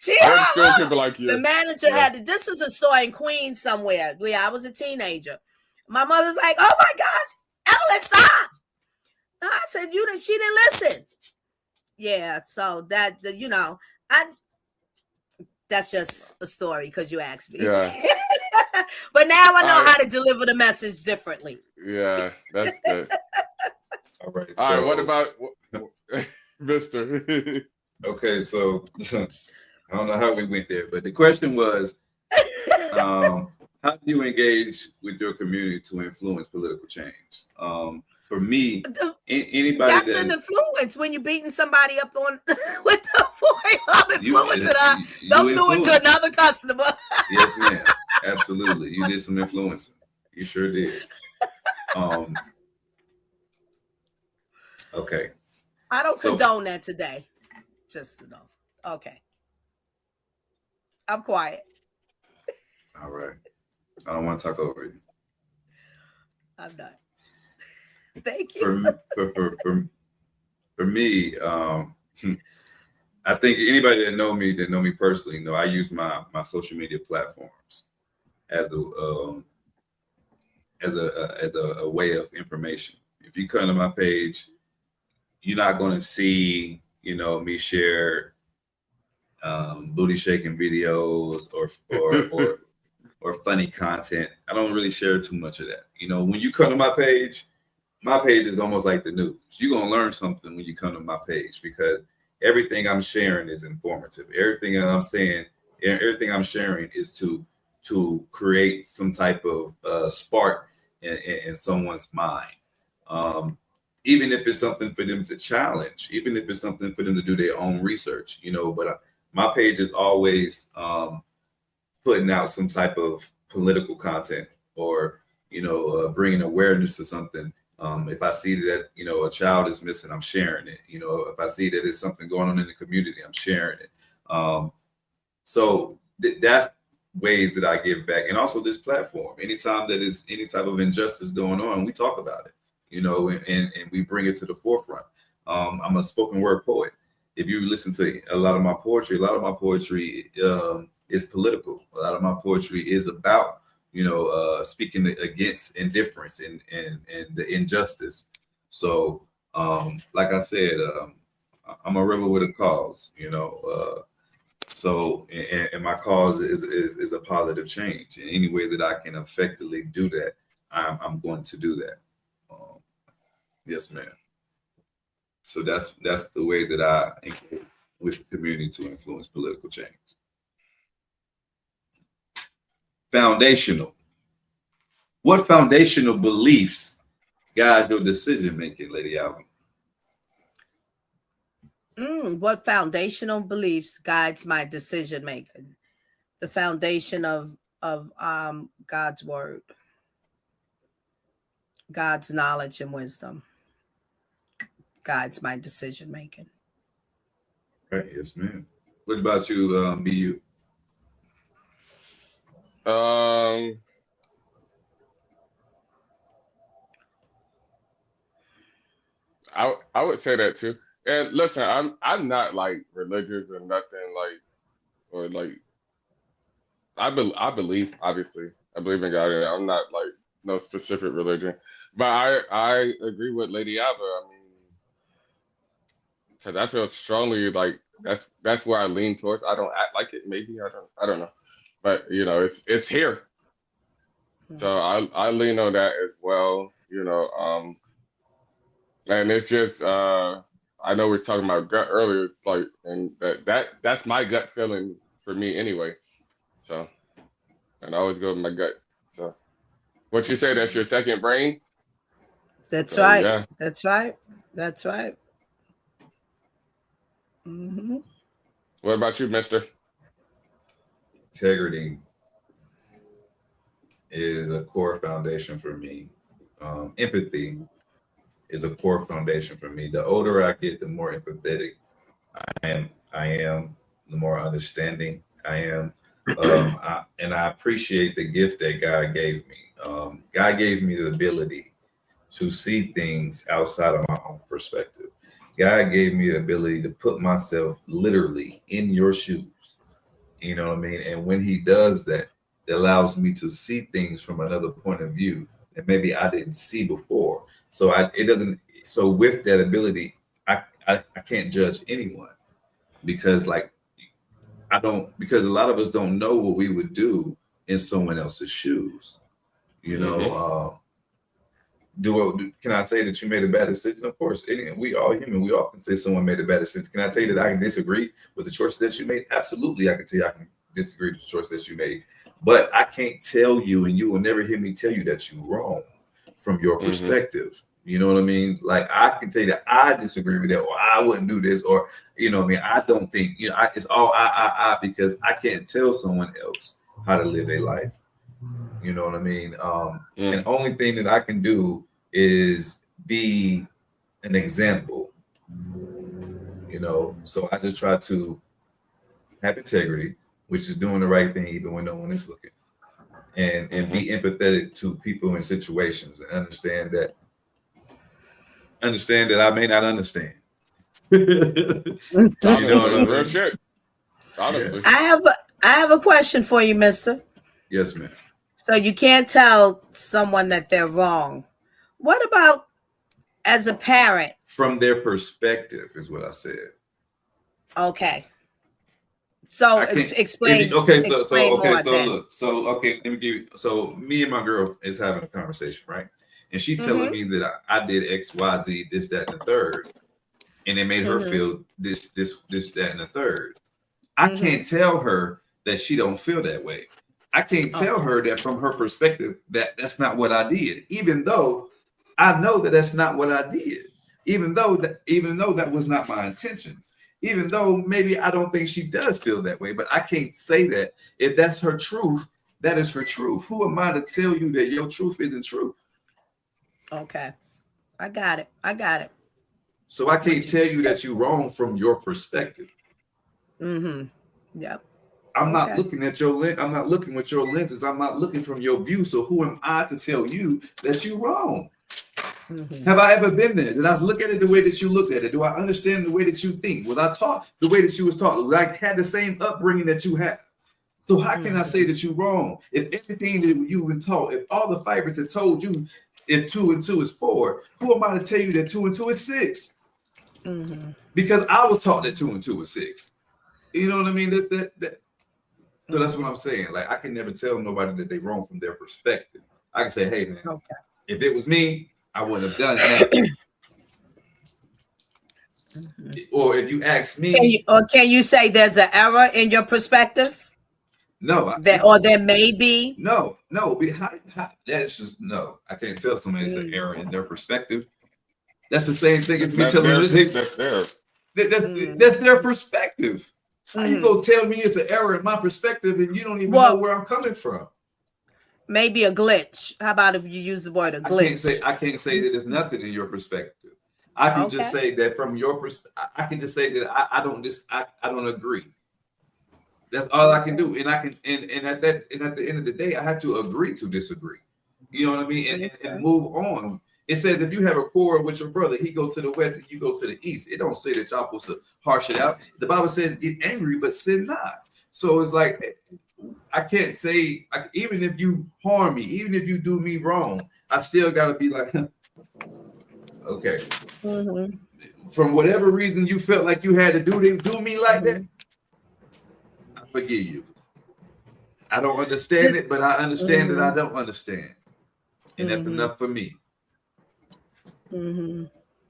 People like you. The manager this was a store in Queens somewhere. Yeah, I was a teenager. My mother's like, oh my gosh, Ellen, stop. I said, she didn't listen. Yeah, so that, that's just a story because you asked me. Yeah. But now I know how to deliver the message differently. Yeah, that's good. All right. All right, what about Mr.? Okay, so I don't know how we went there, but the question was, how do you engage with your community to influence political change? For me, anybody that's an influence when you're beating somebody up on with the foil. I'm influencing her. Don't do it to another customer. Yes, ma'am. Absolutely. You did some influencing. You sure did. Okay. I don't condone that today. Just to know. Okay. I'm quiet. All right. I don't want to talk over you. I'm done. Thank For you. me, for me, I think anybody that know me personally, know I use my social media platforms as a way of information. If you come to my page, you're not going to see me share booty shaking videos or funny content. I don't really share too much of that. When you come to my page is almost like the news. You're gonna learn something when you come to my page because everything I'm sharing is informative. Everything that I'm saying, everything I'm sharing is to create some type of spark in someone's mind. Even if it's something for them to challenge, even if it's something for them to do their own research, But my page is always putting out some type of political content or bringing awareness to something. If I see that a child is missing, I'm sharing it. If I see that there's something going on in the community, I'm sharing it. So that's ways that I give back, and also this platform. Anytime that is any type of injustice going on, we talk about it. And we bring it to the forefront. I'm a spoken word poet. If you listen to a lot of my poetry is political. A lot of my poetry is about speaking against indifference and the injustice. So like I said, I'm a rebel with a cause. So and my cause is a positive change. In any way that I can effectively do that, I'm going to do that. Yes, ma'am. So that's the way that I engage with the community to influence political change. Foundational. What foundational beliefs guide your decision making, Lady Alvin? What foundational beliefs guides my decision making? The foundation of God's word, God's knowledge and wisdom guides my decision making. Right. Yes, ma'am. What about you, BU? I would say that too. And listen, I'm not like religious or nothing I believe, obviously. I believe in God. And I'm not like no specific religion. But I agree with Lady Ava. I mean, because I feel strongly like that's where I lean towards. I don't act like it, maybe. I don't know. But it's here. So I lean on that as well, and it's just I know we were talking about gut earlier. It's like, and that's my gut feeling for me anyway. So, and I always go with my gut. So, what you say? That's your second brain. That's right. Yeah. That's right. That's right. Mm-hmm. What about you, Mister? Integrity is a core foundation for me. Empathy is a core foundation for me. The older I get, the more empathetic I am, the more understanding I am. And I appreciate the gift that God gave me. God gave me the ability to see things outside of my own perspective. God gave me the ability to put myself literally in your shoes. You know what I mean? And when he does that, it allows me to see things from another point of view that maybe I didn't see before. So with that ability, I can't judge anyone because because a lot of us don't know what we would do in someone else's shoes. Can I say that you made a bad decision? Of course, we all human. We all can say someone made a bad decision. Can I tell you that I can disagree with the choice that you made? Absolutely, I can tell you I can disagree with the choice that you made. But I can't tell you, and you will never hear me tell you that you're wrong from your perspective. You know what I mean? Like I can tell you that I disagree with that, or I wouldn't do this, or I don't think it's all I because I can't tell someone else how to live their life. You know what I mean? And only thing that I can do is be an example. So I just try to have integrity. which is doing the right thing even when no one is looking, and be empathetic to people and situations, and understand that I may not understand. Honestly, real shit. Honestly. I have a question for you, mister. Yes, ma'am. So you can't tell someone that they're wrong. What about as a parent? From their perspective is what I said. Okay. So explain. Let me give you. So me and my girl is having a conversation, right? And she telling me that I did X, Y, Z, this, that, and the third, and it made her feel this, that, and the third. I can't tell her that she don't feel that way. I can't tell her that from her perspective that's not what I did, even though I know that that's not what I did, even though that was not my intentions, even though maybe I don't think she does feel that way, but I can't say that. If that's her truth, that is her truth. Who am I to tell you that your truth isn't true? Okay. I got it. So I can't tell you that you're wrong from your perspective. Yep. I'm not looking at your lens. I'm not looking with your lenses. I'm not looking from your view. So who am I to tell you that you're wrong? Have I ever been there? Did I look at it the way that you looked at it? Do I understand the way that you think? Was I taught the way that you was taught? Would I had the same upbringing that you have? So how can I say that you're wrong? If everything that you've been taught, if all the fibers have told you if 2 and 2 is 4, who am I to tell you that 2 and 2 is 6? Because I was taught that 2 and 2 is 6. You know what I mean? So that's what I'm saying. Like, I can never tell nobody that they're wrong from their perspective. I can say, hey, man, if it was me, I wouldn't have done that. Or if you ask me, can you say there's an error in your perspective? No. There may be. No. That's just no. I can't tell somebody it's an error in their perspective. That's the same thing as me telling you. That's their perspective. How you gonna tell me it's an error in my perspective and you don't even know where I'm coming from? Maybe a glitch. How about if you use the word a glitch? I can't say that there's nothing in your perspective. I can just say that from your perspective. I can just say that I don't agree. That's all I can do, and at the end of the day, I have to agree to disagree. You know what I mean, and move on. It says if you have a quarrel with your brother, he go to the west and you go to the east. It don't say that y'all supposed to harsh it out. The Bible says get angry, but sin not. So it's like I can't say even if you harm me, even if you do me wrong, I still gotta be like, okay. From whatever reason you felt like you had to do me like that, I forgive you. I don't understand it, but I understand that I don't understand, and that's enough for me.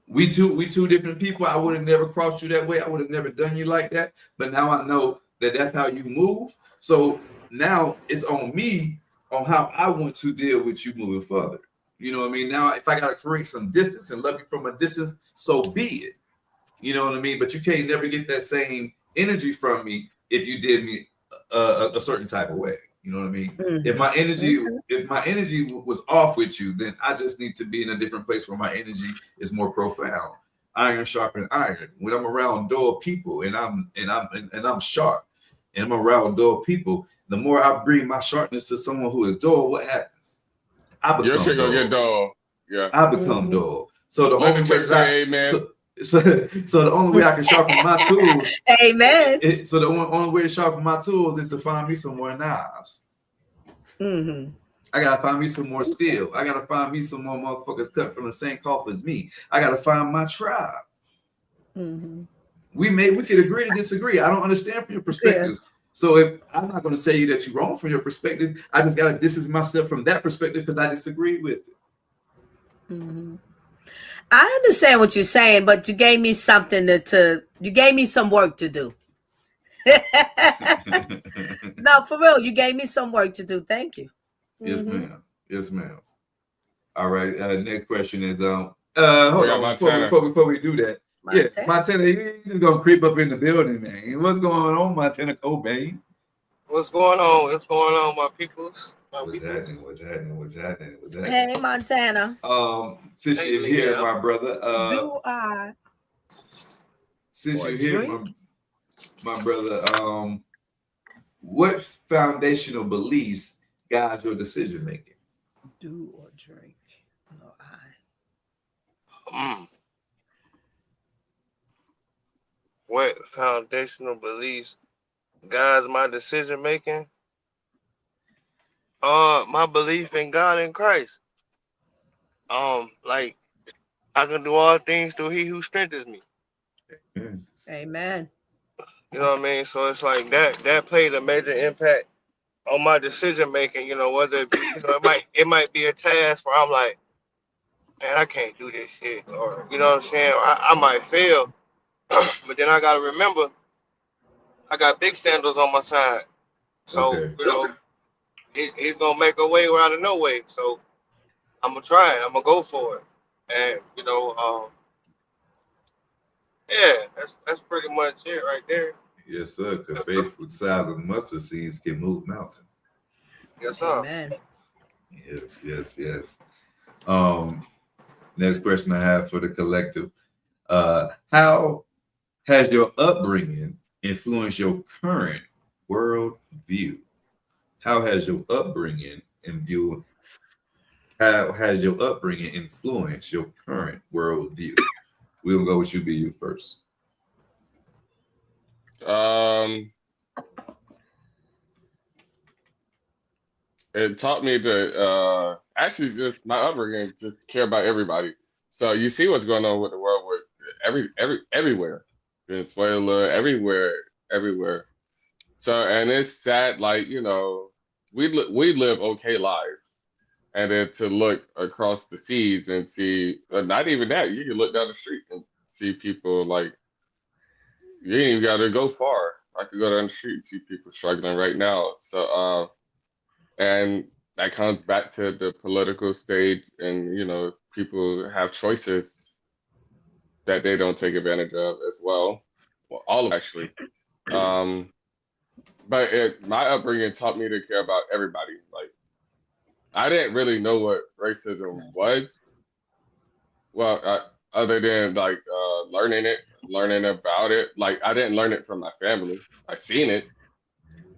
We two different people. I would have never crossed you that way. I would have never done you like that. But now I know that that's how you move. So now it's on me on how I want to deal with you moving further. You know what I mean? Now, if I got to create some distance and love you from a distance, so be it. You know what I mean? But you can't never get that same energy from me if you did me a certain type of way. You know what I mean? If my energy was off with you, then I just need to be in a different place where my energy is more profound. Iron sharpens iron. When I'm around dull people and I'm sharp and I'm around dull people, the more I bring my sharpness to someone who is dull, what happens? I become your shit dull. gonna get dull. Yeah. I become dull. So the only way so the only way I can sharpen my tools, amen. So the only way to sharpen my tools is to find me some more knives. I gotta find me some more steel. I gotta find me some more motherfuckers cut from the same cloth as me. I gotta find my tribe. We could agree to disagree. I don't understand from your perspectives. So if I'm not going to tell you that you're wrong from your perspective, I just gotta distance myself from that perspective because I disagree with it. I understand what you're saying, but you gave me something you gave me some work to do. No, for real, you gave me some work to do. Thank you. Yes, ma'am. Yes, ma'am. All right. Next question is hold on before we do that. Montana, you just gonna creep up in the building, man. What's going on, Montana Cobain? What's going on, my peoples? What's happening? Hey, Montana. Since you're here, my brother. Do I? Since you're here, my brother. What foundational beliefs guide your decision making? Do or drink. No, Mm. What foundational beliefs guides my decision making? My belief in God and Christ. Like I can do all things through He who strengthens me. Amen. You know what I mean? So it's like that played a major impact on my decision making. You know, whether it be, it might be a task where I'm like, man, I can't do this shit, or you know what I'm saying? I might fail, but then I gotta remember I got big standards on my side. So Okay. he's gonna make a way out of no way. So I'm gonna try it. I'm gonna go for it. And yeah, that's pretty much it right there. Yes, sir. Because faith with size of mustard seeds can move mountains. Yes, sir. Amen. Yes, yes, yes. Um, Next question I have for the collective. How has your upbringing influenced your current world view? How has your upbringing influenced your current world view? We'll go with you, be you first. It taught me to actually just my upbringing just care about everybody. So you see what's going on with the world with everywhere, Venezuela, everywhere. So and it's sad, like we live okay lives, and then to look across the seas and see not even that, you can look down the street and see people like you ain't even got to go far. I could go down the street and see people struggling right now. So and that comes back to the political stage, and people have choices that they don't take advantage of as well. Well, all of them, actually. But my upbringing taught me to care about everybody. Like I didn't really know what racism was. Well, other than like learning about it. Like I didn't learn it from my family. I seen it,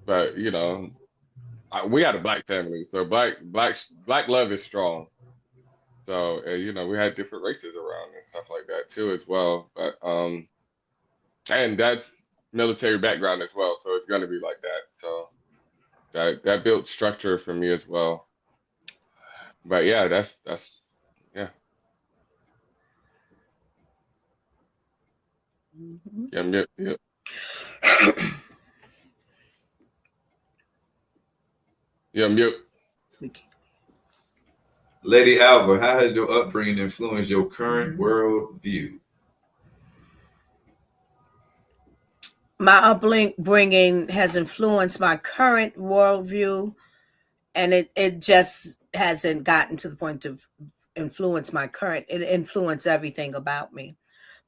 but we had a black family, so black love is strong. So we had different races around and stuff like that too as well. But and that's military background as well, so it's gonna be like that. So that built structure for me as well. But yeah, that's yeah. Yeah, mute. Yeah, mute. Lady Alva, how has your upbringing influenced your current world view? My upbringing has influenced my current worldview, and it just hasn't gotten to the point of influence my current. It influenced everything about me.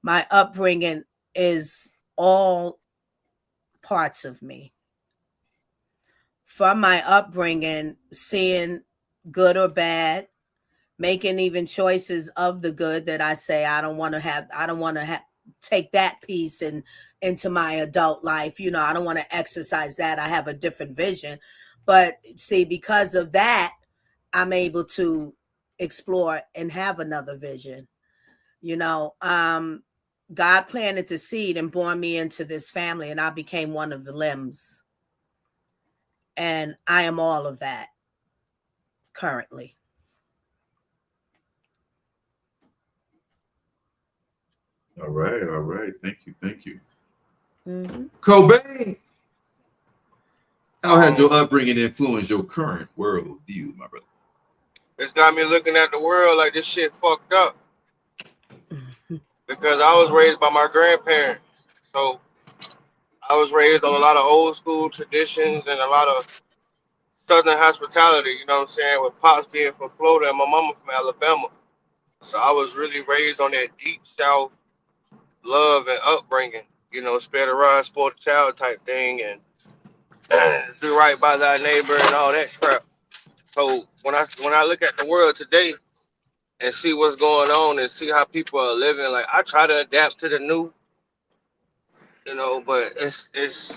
My upbringing is all parts of me. From my upbringing, seeing good or bad, making even choices of the good that I say I don't want to take that piece and into my adult life. I don't want to exercise that. I have a different vision. But see, because of that, I'm able to explore and have another vision. God planted the seed and born me into this family, and I became one of the limbs. And I am all of that currently. All right. Thank you. Mm-hmm. Cobain, how has your upbringing influenced your current world view, my brother? It's got me looking at the world like this shit fucked up because I was raised by my grandparents. So I was raised on a lot of old school traditions and a lot of Southern hospitality, you know what I'm saying, with pops being from Florida and my mama from Alabama. So I was really raised on that deep South love and upbringing, spare the rod, sport the child type thing, and do right by thy neighbor and all that crap. So when I look at the world today and see what's going on and see how people are living, like I try to adapt to the new, but it's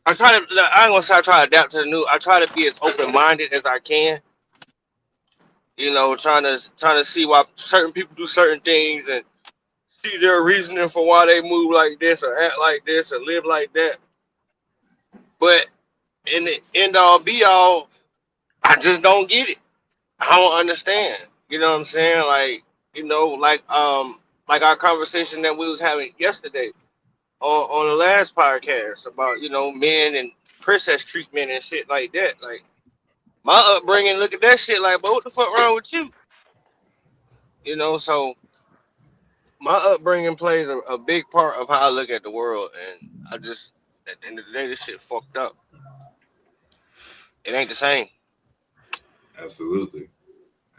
I ain't gonna say I try to adapt to the new. I try to be as open minded as I can. You know, trying to see why certain people do certain things and see their reasoning for why they move like this or act like this or live like that. But in the end all be all, I just don't get it. I don't understand. You know what I'm saying? Like, like our conversation that we was having yesterday on the last podcast about, men and princess treatment and shit like that. Like my upbringing, look at that shit like, but what the fuck wrong with you? So my upbringing plays a big part of how I look at the world, and I just at the end of the day, this shit fucked up. It ain't the same. Absolutely.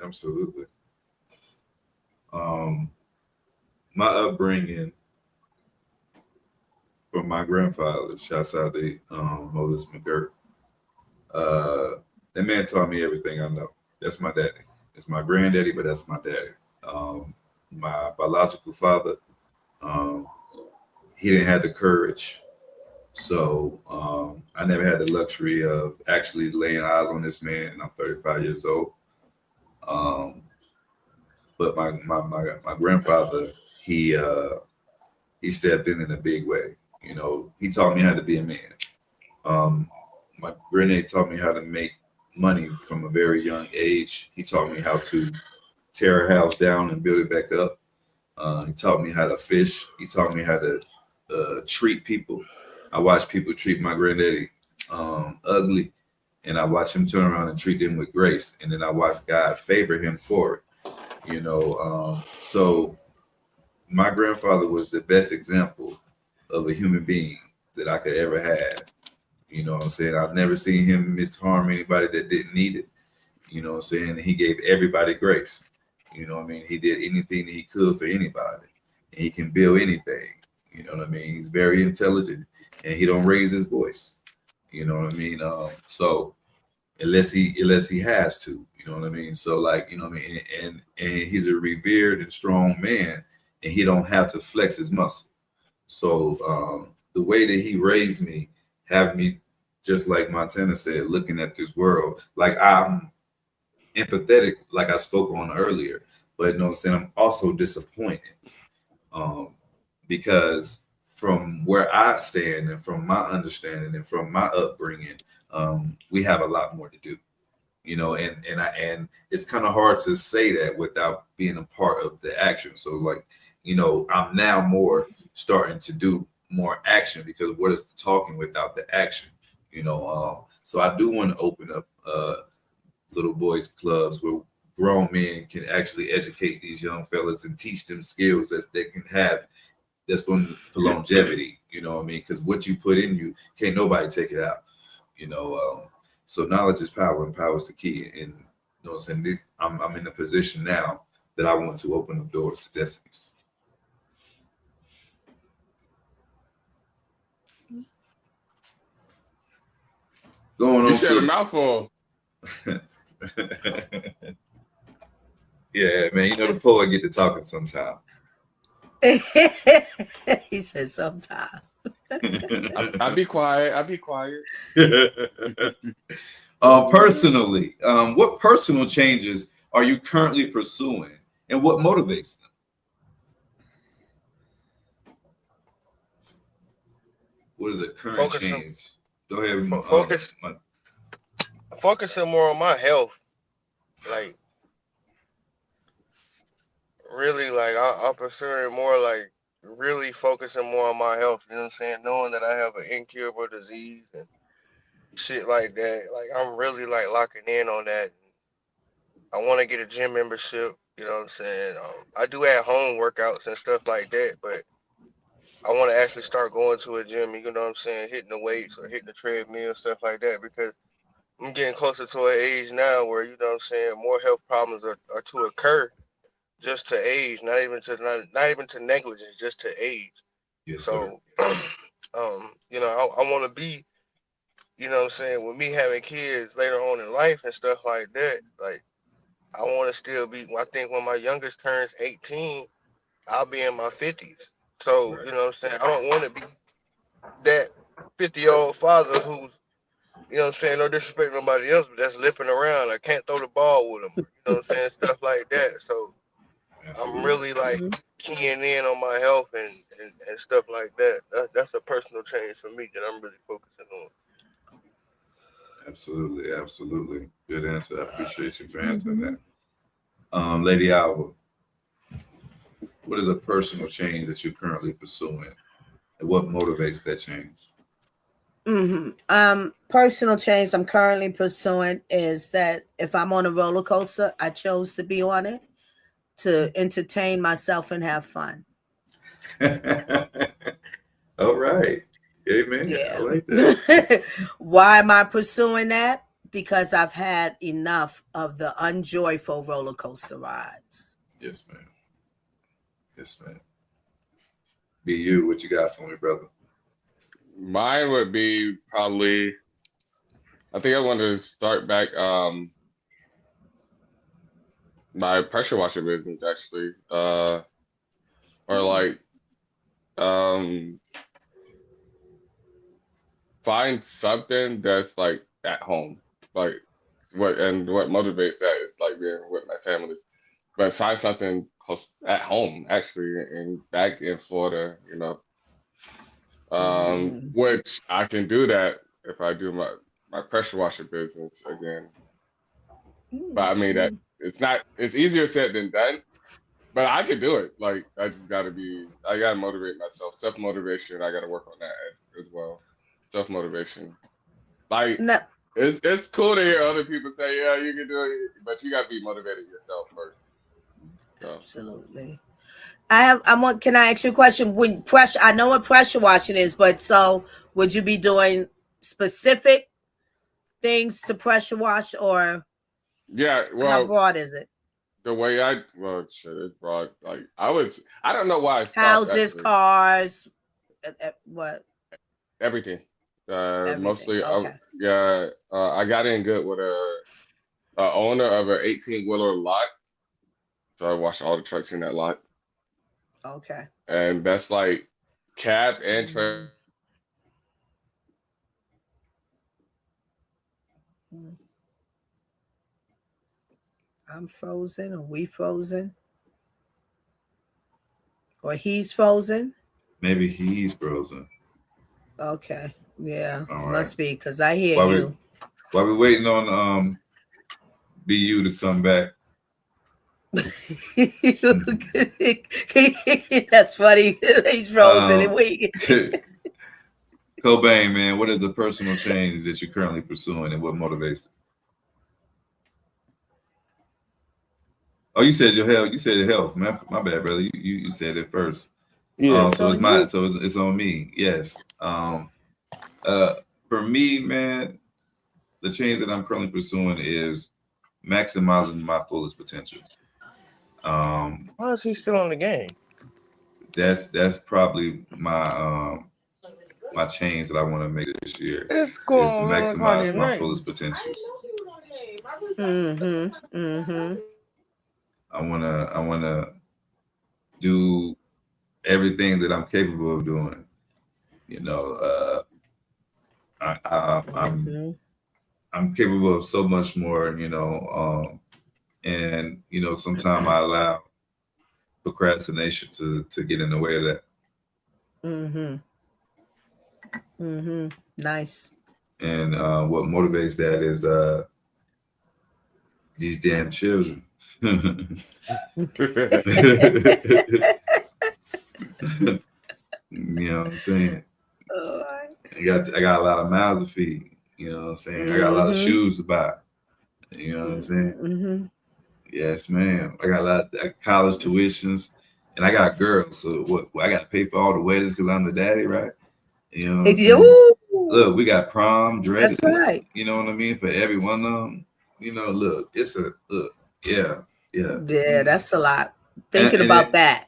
Absolutely. My upbringing from my grandfather, shouts out to Moses McGirt. That man taught me everything I know. That's my daddy. It's my granddaddy, but that's my daddy. My biological father, he didn't have the courage. So I never had the luxury of actually laying eyes on this man, and I'm 35 years old. But my grandfather, he stepped in a big way. He taught me how to be a man. My granddad taught me how to make money from a very young age. He taught me how to tear a house down and build it back up. He taught me how to fish. He taught me how to treat people. I watched people treat my granddaddy ugly, and I watched him turn around and treat them with grace. And then I watched God favor him for it. So my grandfather was the best example of a human being that I could ever have. You know what I'm saying? I've never seen him misharm anybody that didn't need it. You know what I'm saying? And he gave everybody grace. You know what I mean? He did anything that he could for anybody. And he can build anything. You know what I mean? He's very intelligent and he don't raise his voice. You know what I mean? So unless he has to, you know what I mean? So like, you know what I mean? And he's a revered and strong man and he don't have to flex his muscle. So the way that he raised me, have me, just like Montana said, looking at this world, like I'm empathetic, like I spoke on earlier, but you know what I'm saying, I'm also disappointed because from where I stand and from my understanding and from my upbringing, we have a lot more to do, and it's kind of hard to say that without being a part of the action. So like, I'm now more starting to do more action because what is the talking without the action, so I do want to open up little boys clubs where grown men can actually educate these young fellas and teach them skills that they can have that's going for longevity, you know what I mean? Because what you put in you, can't nobody take it out, so knowledge is power and power is the key. And what I'm saying, I'm in a position now that I want to open up doors to destinies. Going on, you said a mouthful. Yeah, man. The poet get to talking sometime. He said sometime. I'll be quiet. Personally, what personal changes are you currently pursuing, and what motivates them? What is the current change? Go ahead. Focusing more on my health, like really, like I'm pursuing more, like really focusing more on my health. You know what I'm saying? Knowing that I have an incurable disease and shit like that. Like I'm really like locking in on that. I want to get a gym membership. You know what I'm saying? I do at home workouts and stuff like that, but I want to actually start going to a gym. You know what I'm saying? Hitting the weights or hitting the treadmill, stuff like that, because I'm getting closer to an age now where, you know what I'm saying, more health problems are to occur just to age, not even to negligence, just to age. Yes, so, I want to be, you know what I'm saying, with me having kids later on in life and stuff like that, like, I want to still be, I think when my youngest turns 18, I'll be in my 50s. So, right. You know what I'm saying, I don't want to be that 50-year-old father who's, you know what I'm saying, no disrespect to nobody else, but that's lipping around. I can't throw the ball with him. You know what I'm saying? Stuff like that. So I'm Absolutely. really like keying in on my health and stuff like that. That's a personal change for me that I'm really focusing on. Absolutely, absolutely. Good answer. I appreciate you for answering that. Lady Alva, what is a personal change that you're currently pursuing, and what motivates that change? Personal change I'm currently pursuing is that if I'm on a roller coaster, I chose to be on it to entertain myself and have fun. All right. Amen. Yeah. I like that. Why am I pursuing that? Because I've had enough of the unjoyful roller coaster rides. Yes, ma'am. Yes, ma'am. Be you. What you got for me, brother? Mine would be probably, I think I want to start back my pressure washer business actually. Or like find something that's like at home. Like what motivates that is like being with my family. But find something close at home actually and back in Florida, you know. Which I can do that if I do my pressure washer business again. But I mean that it's easier said than done. But I could do it. Like I gotta motivate myself. Self-motivation, I gotta work on that as well. Self-motivation. Like it's cool to hear other people say, yeah, you can do it, but you gotta be motivated yourself first. So. Absolutely. Can I ask you a question? I know what pressure washing is, but so would you be doing specific things to pressure wash, or yeah, well, how broad is it? The way it's broad. Like I don't know why I stopped, houses, actually. Cars, what? Everything. Everything. Mostly. Okay. I got in good with a owner of an 18-wheeler lot, so I washed all the trucks in that lot. Okay. And that's like cab and trailer. I'm frozen, or we frozen, or he's frozen. Maybe he's frozen. Okay. Yeah. All right. Must be, because I hear you. While we're waiting on BU to come back. That's funny. He's frozen and we. Cobain, man, what is the personal change that you're currently pursuing, and what motivates it? Oh, you said your health. You said your health. My bad, brother. You said it first. Yeah. So it's on me. Yes. For me, man, the change that I'm currently pursuing is maximizing my fullest potential. Why is he still on the game? That's probably my my change that I want to make this year It's is to going maximize my fullest potential. I wanna do everything that I'm capable of doing. You know, I'm capable of so much more. You know, and you know, sometimes I allow procrastination to get in the way of that. Nice. And what motivates that is these damn children. You know what I'm saying? I got a lot of mouths to feed. You know what I'm saying? I got a lot of shoes to buy. You know what I'm saying? Yes, ma'am. I got a lot of college tuitions, and I got girls. So what? I got to pay for all the weddings because I'm the daddy, right? You know what I'm saying? Look, we got prom dresses. That's right. You know what I mean? For every one of them. You know, look, yeah. Yeah, that's a lot. Thinking about that.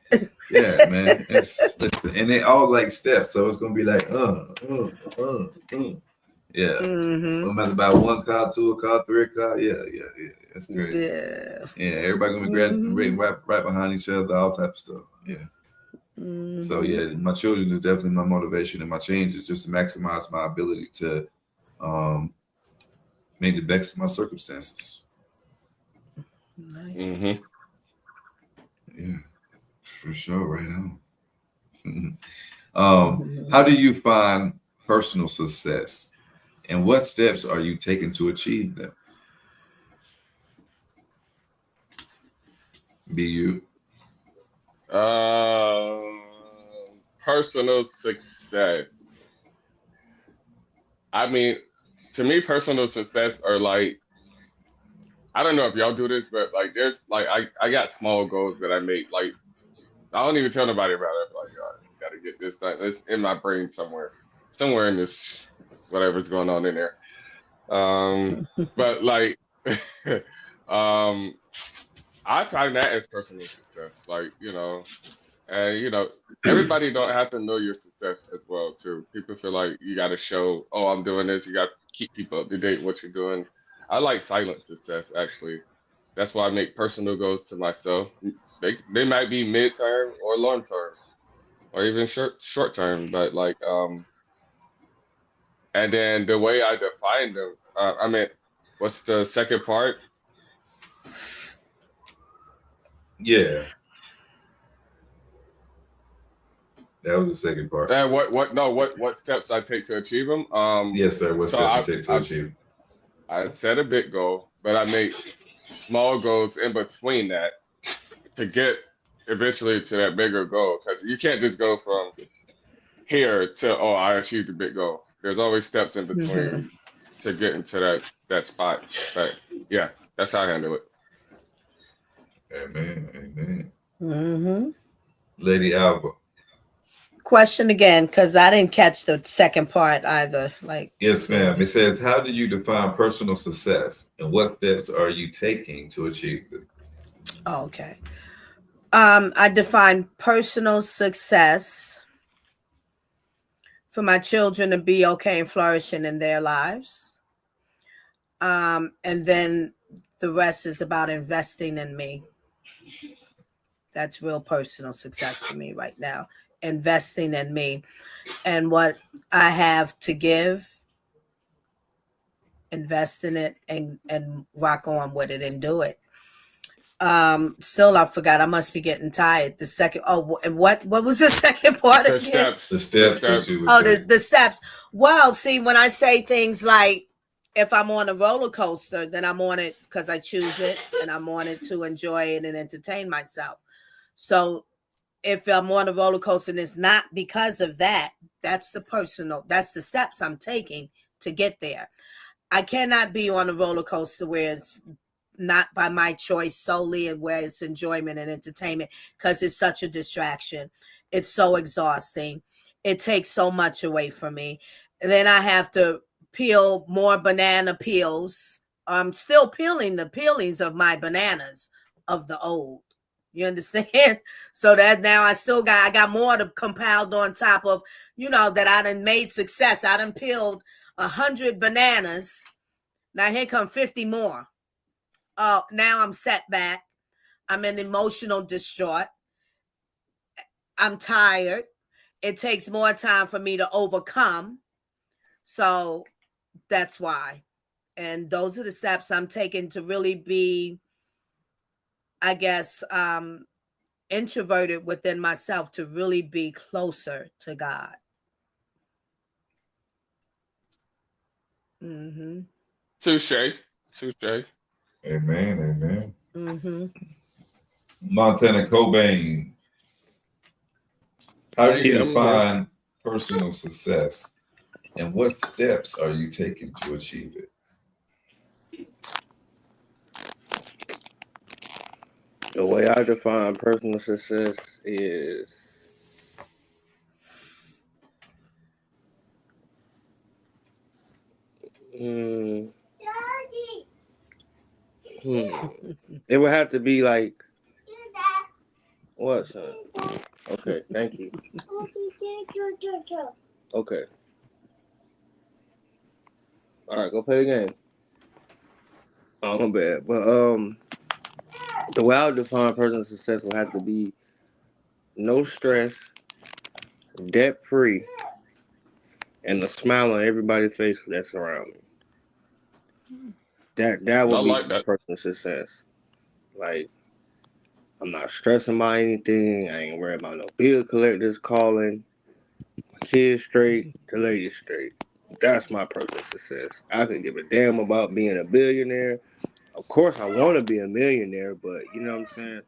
Yeah, man. Listen, and they all like steps, so it's gonna be like, yeah. No matter about one car, two car, three car, yeah. That's great. Yeah, everybody gonna be right behind each other, all type of stuff. Yeah. So yeah, my children is definitely my motivation, and my change is just to maximize my ability to make the best of my circumstances. Nice. Mm-hmm. Yeah, for sure, right on. How do you find personal success, and what steps are you taking to achieve them? Be you. Personal success. I mean, to me, personal success are like, I don't know if y'all do this, but like there's like I got small goals that I make. Like I don't even tell nobody about it. Like, yo, I gotta get this done. It's in my brain somewhere in this whatever's going on in there. But like, I find that as personal success. Like, and everybody don't have to know your success as well too. People feel like you got to show, oh, I'm doing this. You got to keep people up to date with what you're doing. I like silent success actually. That's why I make personal goals to myself. They might be mid-term or long-term or even short-term, but like and then the way I define them, I mean, what's the second part? Yeah, that was the second part. And what steps I take to achieve them? Yes, sir. What So steps you take to achieve? I set a big goal, but I make small goals in between that to get eventually to that bigger goal. Because you can't just go from here to, oh, I achieved a big goal. There's always steps in between to get into that spot. But yeah, that's how I handle it. Amen. Mm-hmm. Lady Alba. Question again, because I didn't catch the second part either. Like, Yes, ma'am. It says, how do you define personal success, and what steps are you taking to achieve it? oh, okay. I define personal success for my children to be okay and flourishing in their lives. And then the rest is about investing in me. That's real personal success for me right now. Investing in me and what I have to give, invest in it and rock on with it and do it. Still I forgot. I must be getting tired. The second and what was the second part The again? steps. The steps. The steps. Well, see, when I say things like if I'm on a roller coaster, then I'm on it because I choose it and I'm on it to enjoy it and entertain myself. So if I'm on a roller coaster and it's not because of that, that's the steps I'm taking to get there. I cannot be on a roller coaster where it's not by my choice solely and where it's enjoyment and entertainment because it's such a distraction. It's so exhausting. It takes so much away from me. And then I have to peel more banana peels. I'm still peeling the peelings of my bananas of the old. You understand? So that now I got more to compiled on top of, that I done made success. I done peeled 100 bananas. Now here come 50 more. Oh, now I'm set back. I'm in emotional distraught. I'm tired. It takes more time for me to overcome. So that's why. And those are the steps I'm taking to really be, I guess, introverted within myself to really be closer to God. Mm-hmm. Touche. Amen. Mm-hmm. Montana Cobain. How do you Yeah, define personal success, and what steps are you taking to achieve it? The way I define personal success is it would have to be like what, son? Okay, thank you. Okay. All right, go play the game. Oh, my bad. But the way I would define personal success would have to be no stress, debt free, and a smile on everybody's face that's around me. That I would be like my that. personal success. Like I'm not stressing about anything. I ain't worried about no bill collectors calling. My kids straight, the lady straight. That's my personal success. I could give a damn about being a billionaire. Of course, I want to be a millionaire, but you know what I'm saying.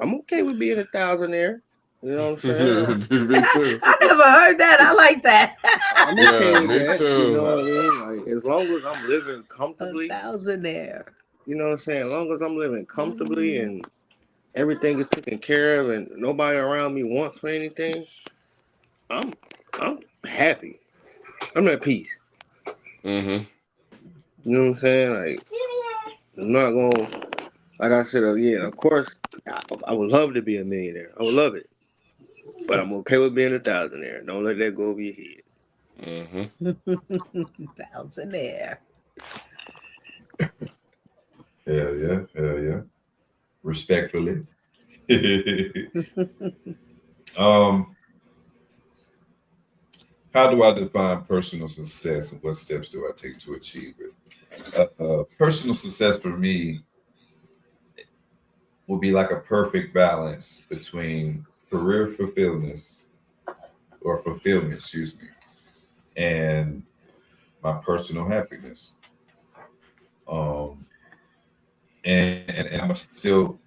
I'm okay with being a thousandaire. You know what I'm saying? Me too. I never heard that. I like that. I'm okay Yeah, with me that. You know too. what I mean? Like as long as I'm living A comfortably, thousandaire. you know what I'm saying. As long as I'm living comfortably Mm. and everything is taken care of, and nobody around me wants for anything, I'm I'm happy. I'm at peace. Hmm. You know what I'm saying? Like I'm not gonna, like I said again. Of course, I would love to be a millionaire. I would love it, but I'm okay with being a thousandaire. Don't let that go over your head. Hmm. Thousandaire. Hell yeah, hell yeah. Respectfully. um, how do I define personal success and what steps do I take to achieve it? Personal success for me will be like a perfect balance between career fulfillment, excuse me, and my personal happiness. Um, and I'm still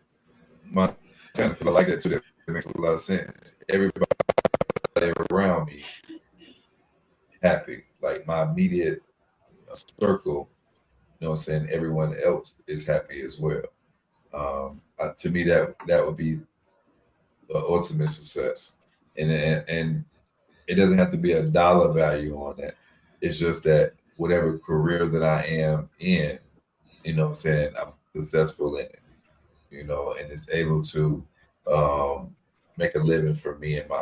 my kind of feel like that too. That makes a lot of sense. Everybody around me happy, like my immediate circle. You know, what I'm saying everyone else is happy as well. To me, that would be the ultimate success, and it doesn't have to be a dollar value on that. It's just that whatever career that I am in, you know what I'm saying, I'm successful in it, you know, and it's able to um, make a living for me and mine.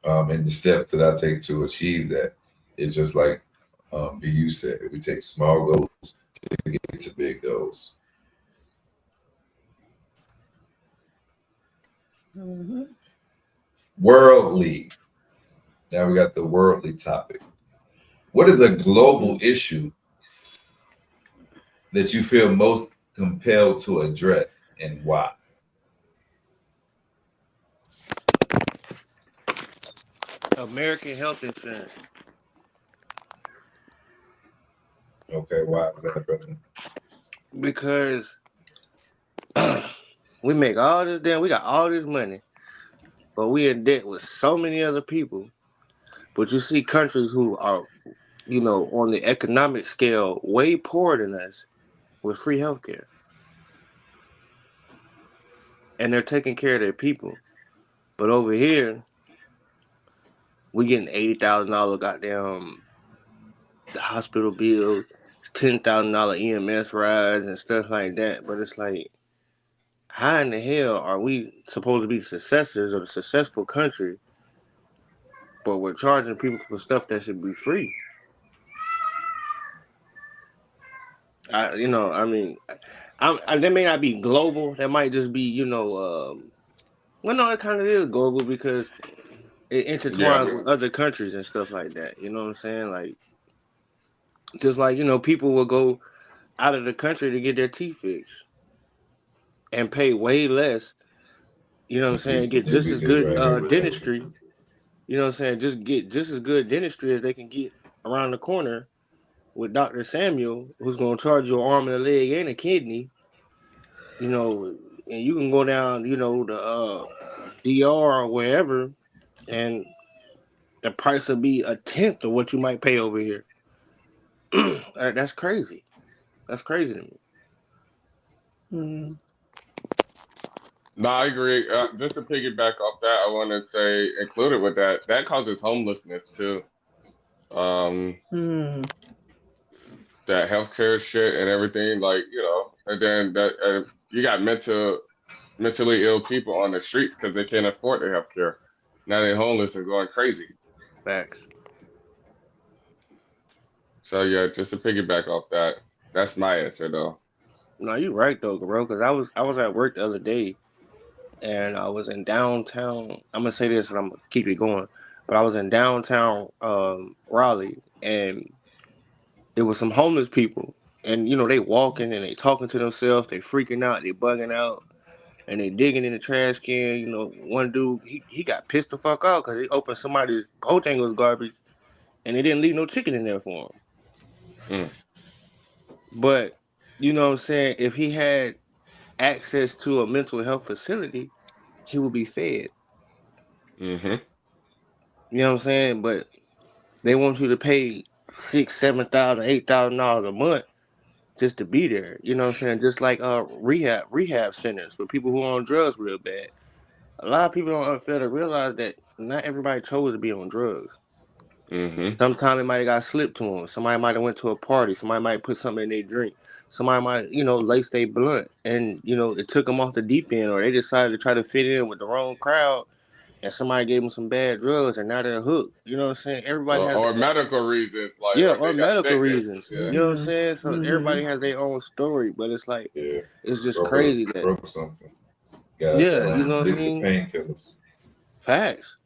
And the steps that I take to achieve that is just like BU said, we take small goals to get to big goals. Mm-hmm. Worldly. Now we got the worldly topic. What is a global issue that you feel most compelled to address and why? American health insurance Okay, why is that, brother? because we make all this damn. We got all this money, but we in debt with so many other people. But you see countries who are, you know, on the economic scale way poorer than us with free healthcare, and they're taking care of their people. But over here, we getting $80,000 goddamn the hospital bills, $10,000 EMS rides and stuff like that. But it's like, how in the hell are we supposed to be successors of a successful country, but we're charging people for stuff that should be free? You know, I mean, that may not be global. That might just be, you know, well, no, it kind of is global because it Yeah. intertwines with other countries and stuff like that. You know what I'm saying? Like, just like, you know, people will go out of the country to get their teeth fixed and pay way less. You know what I'm saying? Get They just be as they good right here with that. dentistry. You know what I'm saying? Just get just as good dentistry as they can get around the corner with Dr. Samuel, who's gonna charge you an arm and a leg and a kidney. You know, and you can go down, you know, the DR or wherever, and the price will be a tenth of what you might pay over here. That's crazy. That's crazy to me. Mm. No, I agree. Just to piggyback off that, I want to say, included with that, that causes homelessness too. Um, Mm. that healthcare shit and everything, like, you know, and then that you got mentally ill people on the streets because they can't afford their healthcare. Now they're homeless and going crazy. Facts. So yeah, just to piggyback off that, that's my answer though. No, you're right though, bro. Because I was at work the other day, and I was in downtown. I'm gonna say this, and I'm gonna keep it going. But I was in downtown Raleigh, and it was some homeless people, and they walking and they talking to themselves, they freaking out, they bugging out, and they digging in the trash can. One dude he got pissed the fuck out because he opened somebody's Bojangles garbage, and they didn't leave no chicken in there for him. But you know what I'm saying? If he had access to a mental health facility, he would be fed. Mm-hmm. You know what I'm saying? But they want you to pay $6,000, $7,000, $8,000 a month just to be there. You know what I'm saying? Just like rehab centers for people who are on drugs real bad. A lot of people don't fail to realize that not everybody chose to be on drugs. Mm-hmm. Sometimes it might have got slipped to them. Somebody might have went to a party. Somebody might put something in their drink. Somebody might, lace their blunt, and it took them off the deep end, or they decided to try to fit in with the wrong crowd, and somebody gave them some bad drugs, and now they're hooked. You know what I'm saying? Everybody has Or medical reasons, like or they got medical addicted. reasons. Yeah. You know what I'm saying? So everybody has their own story, but it's like it's just Broke crazy that broke something. Got, you know what I addicted to mean? Painkillers. Facts.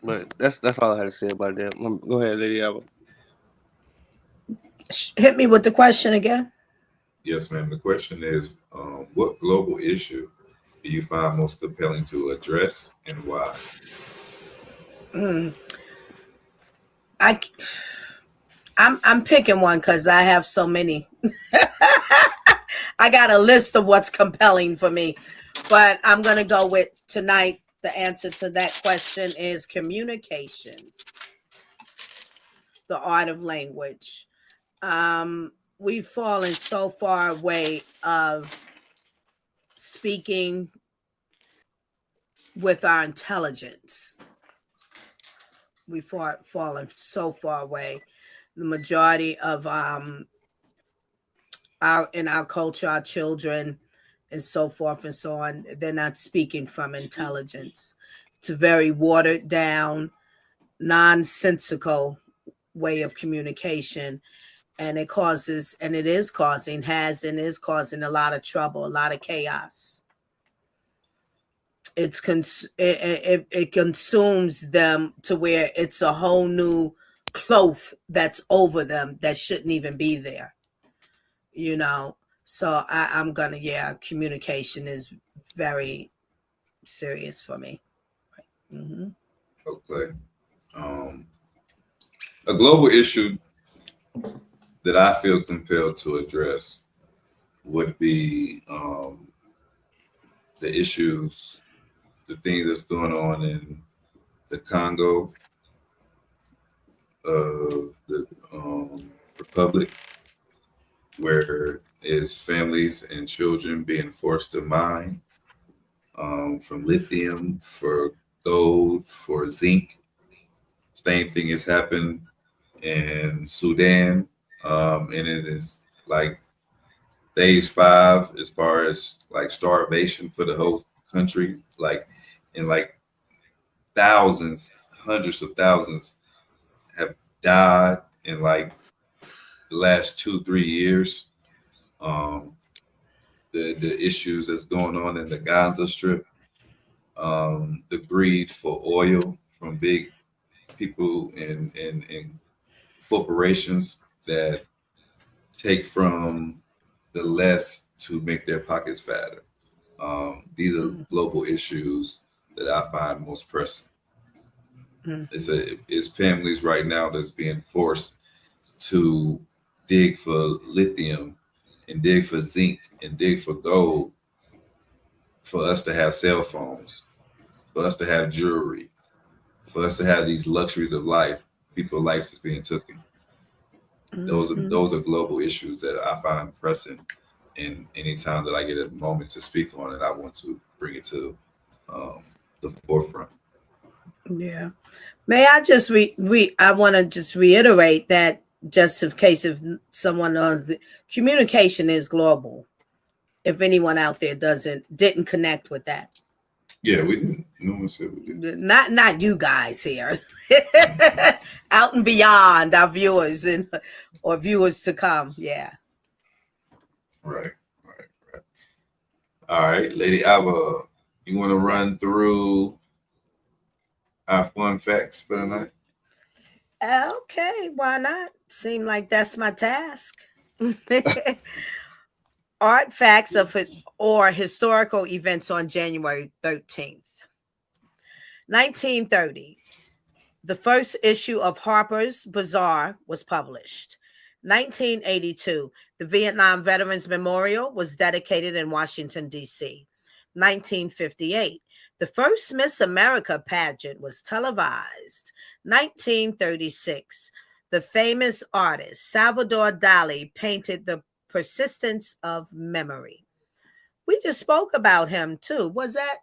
But that's all I had to say about that. Go ahead, Lady Alba. Hit me with the question again. Yes, ma'am. The question is, what global issue do you find most compelling to address, and why? I'm picking one because I have so many. I got a list of what's compelling for me, but I'm gonna go with tonight. The answer to that question is communication, the art of language. We've fallen so far away of speaking with our intelligence. We've fallen so far away. The majority of in our culture, our children and so forth and so on, they're not speaking from intelligence. It's a very watered down, nonsensical way of communication. And it is causing a lot of trouble, a lot of chaos. It consumes them to where it's a whole new cloth that's over them that shouldn't even be there. So I'm gonna, communication is very serious for me. Mm-hmm. Okay. A global issue that I feel compelled to address would be the issues, the things that's going on in the Congo, the Republic, where is families and children being forced to mine from lithium, for gold, for zinc. Same thing has happened in Sudan, and it is like phase 5 as far as like starvation for the whole country, like thousands, hundreds of thousands have died in like the last 2-3 years. The issues that's going on in the Gaza Strip, the greed for oil from big people and corporations that take from the less to make their pockets fatter. These are global issues that I find most pressing. It's families right now that's being forced to dig for lithium and dig for zinc and dig for gold for us to have cell phones, for us to have jewelry, for us to have these luxuries of life. People's lives is being taken. Those are global issues that I find pressing, and anytime that I get a moment to speak on it, I want to bring it to the forefront. Yeah. May I just I want to just reiterate that, just in case if someone knows, communication is global. If anyone out there didn't connect with that. Yeah, we didn't. No one said we didn't. Not you guys here. Out and beyond our viewers or viewers to come. Yeah. Right. All right, Lady Alba, you want to run through our fun facts for tonight? Okay, why not? Seem like that's my task. Art facts of or historical events on January 13th. 1930. The first issue of Harper's Bazaar was published. 1982. The Vietnam Veterans Memorial was dedicated in Washington, D.C. 1958. The first Miss America pageant was televised. 1936. The famous artist Salvador Dali painted The Persistence of Memory. We just spoke about him too. Was that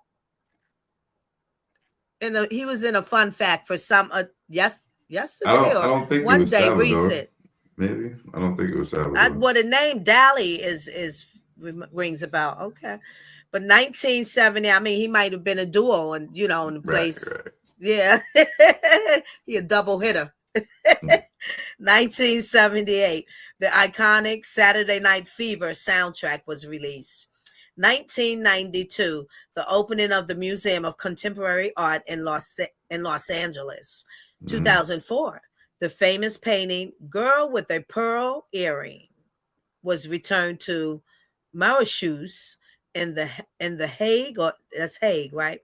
he was in a fun fact for some yesterday I don't think one it was day Salvador. recent. Maybe I don't think it was Salvador. Well, the name Dali is rings a bell. Okay, but 1970. I mean, he might have been a duo, and in the place. Right. Yeah, he a double hitter. 1978. The iconic Saturday Night Fever soundtrack was released. 1992, the opening of the Museum of Contemporary Art in Los Angeles. 2004, the famous painting Girl with a Pearl Earring was returned to Mauritius in the Hague, or that's Hague, right?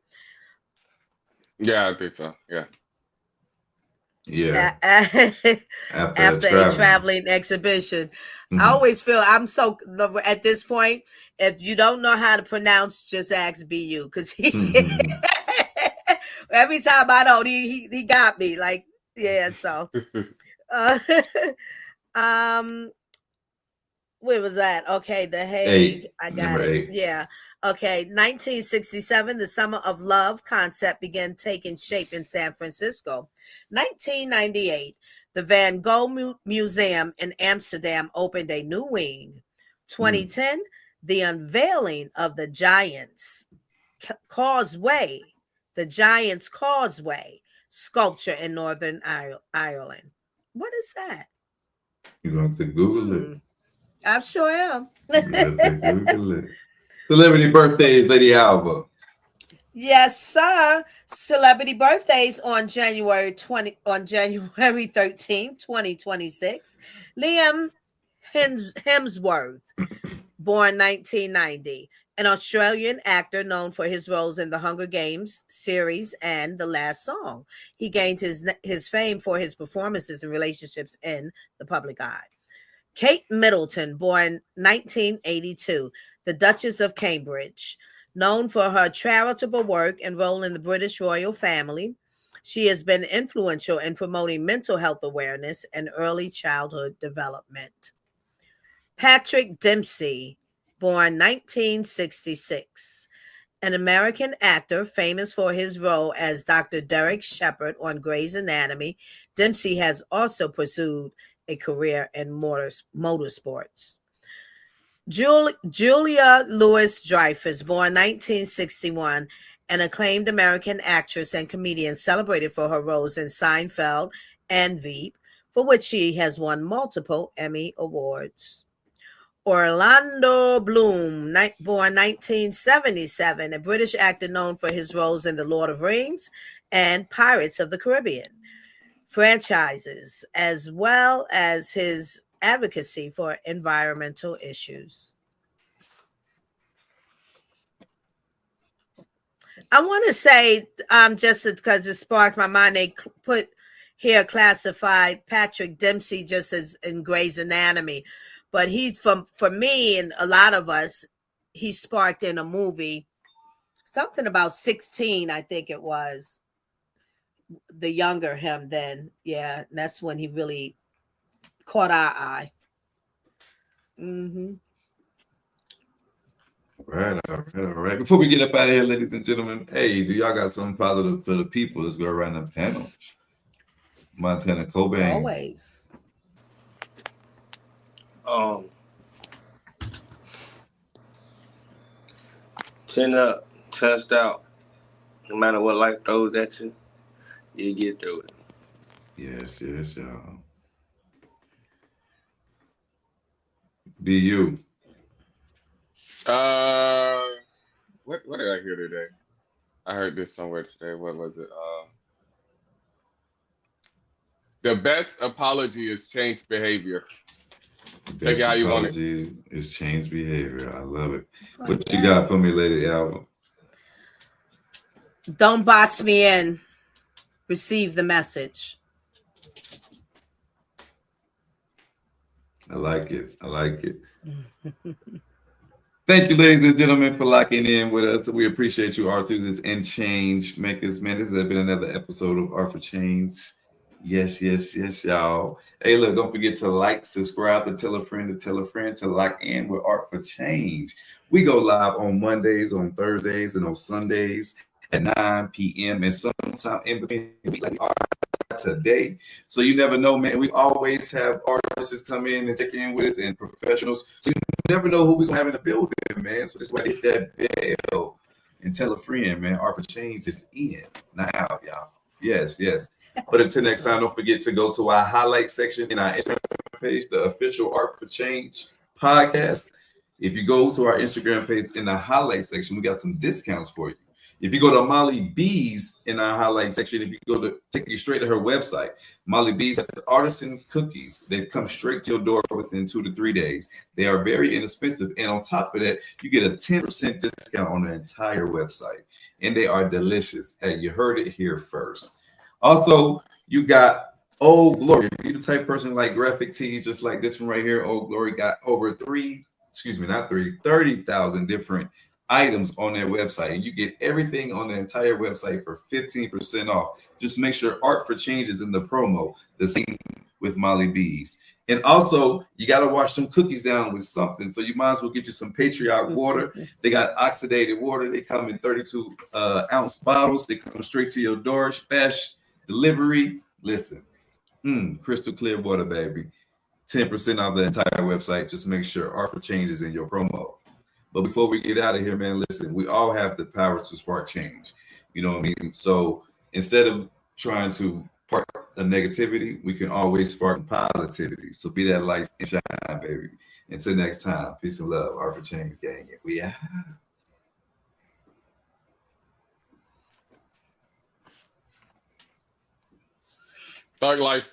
Yeah, I think so. Yeah. Yeah. After a traveling exhibition. I always feel I'm so at this point. If you don't know how to pronounce, just ask BU, because every time I don't, he got me like, yeah. So, where was that? Okay, The Hague. I got it. 8. Yeah. Okay, 1967, the Summer of Love concept began taking shape in San Francisco. 1998, the Van Gogh Museum in Amsterdam opened a new wing. 2010, the unveiling of the Giants Causeway sculpture in Northern Ireland. What is that? You're going to Google it. I sure am. Google it. Celebrity birthdays, Lady Alba. Yes, sir. Celebrity birthdays on January 13th, 2026. Liam Hemsworth, born 1990, an Australian actor known for his roles in the Hunger Games series and The Last Song. He gained his fame for his performances and relationships in the public eye. Kate Middleton, born 1982, the Duchess of Cambridge. Known for her charitable work and role in the British royal family, she has been influential in promoting mental health awareness and early childhood development. Patrick Dempsey, born 1966, an American actor famous for his role as Dr. Derek Shepherd on Grey's Anatomy. Dempsey has also pursued a career in motorsports. Julia Louis-Dreyfus, born 1961, an acclaimed American actress and comedian celebrated for her roles in Seinfeld and Veep, for which she has won multiple Emmy Awards. Orlando Bloom, born 1977, a British actor known for his roles in The Lord of the Rings and Pirates of the Caribbean franchises, as well as his advocacy for environmental issues. I want to say, just because it sparked my mind, they put here classified Patrick Dempsey just as in Grey's Anatomy, but for me and a lot of us, he sparked in a movie, something about 16, I think it was. The younger him then, yeah, that's when he really caught our eye. All right. Before we get up out of here, ladies and gentlemen, hey, do y'all got something positive for the people? Let's go around the panel. Montana Cobain. Always. Chin up, chest out. No matter what life throws at you, you get through it. Yes, y'all. Be you. what did I hear today? I heard this somewhere today. What was it? The best apology is changed behavior. Take it how you want it. Apology is change behavior. I love it. What you got for me, Lady Alva? Don't box me in. Receive the message. I like it. I like it. Thank you, ladies and gentlemen, for locking in with us. We appreciate you, Art Through This and Change Makers. Man, this has been another episode of Art for Change. Yes, y'all. Hey, look, don't forget to like, subscribe, to tell a friend to lock in with Art for Change. We go live on Mondays, on Thursdays, and on Sundays at 9 p.m. and sometime in between, like we are today. So you never know, man. We always have artists come in and check in with us and professionals. So you never know who we're gonna have in the building, man. So this is why hit that bell and tell a friend, man. Art for Change is in now, y'all. Yes. But until next time, don't forget to go to our highlight section in our Instagram page, the official Art for Change podcast. If you go to our Instagram page in the highlight section, we got some discounts for you. If you go to Molly B's in our highlight section, if you go to take you straight to her website, Molly B's has artisan cookies. They come straight to your door within 2 to 3 days. They are very inexpensive. And on top of that, you get a 10% discount on the entire website. And they are delicious. Hey, you heard it here first. Also, you got Old Glory. If you're the type of person like graphic tees, just like this one right here, Old Glory got over 30,000 different items on their website, and you get everything on the entire website for 15% off. Just make sure Art for Change is in the promo. The same with Molly B's. And also, you got to wash some cookies down with something. So you might as well get you some Patriot water. They got oxidated water. They come in 32 ounce bottles. They come straight to your door. Fast delivery. Listen, crystal clear water, baby. 10% off the entire website. Just make sure Art for Change is in your promo. But before we get out of here, man, listen, we all have the power to spark change. You know what I mean? So instead of trying to spark the negativity, we can always spark positivity. So be that light and shine, baby. Until next time, peace and love. Art for Change, gang. We out. Thug life.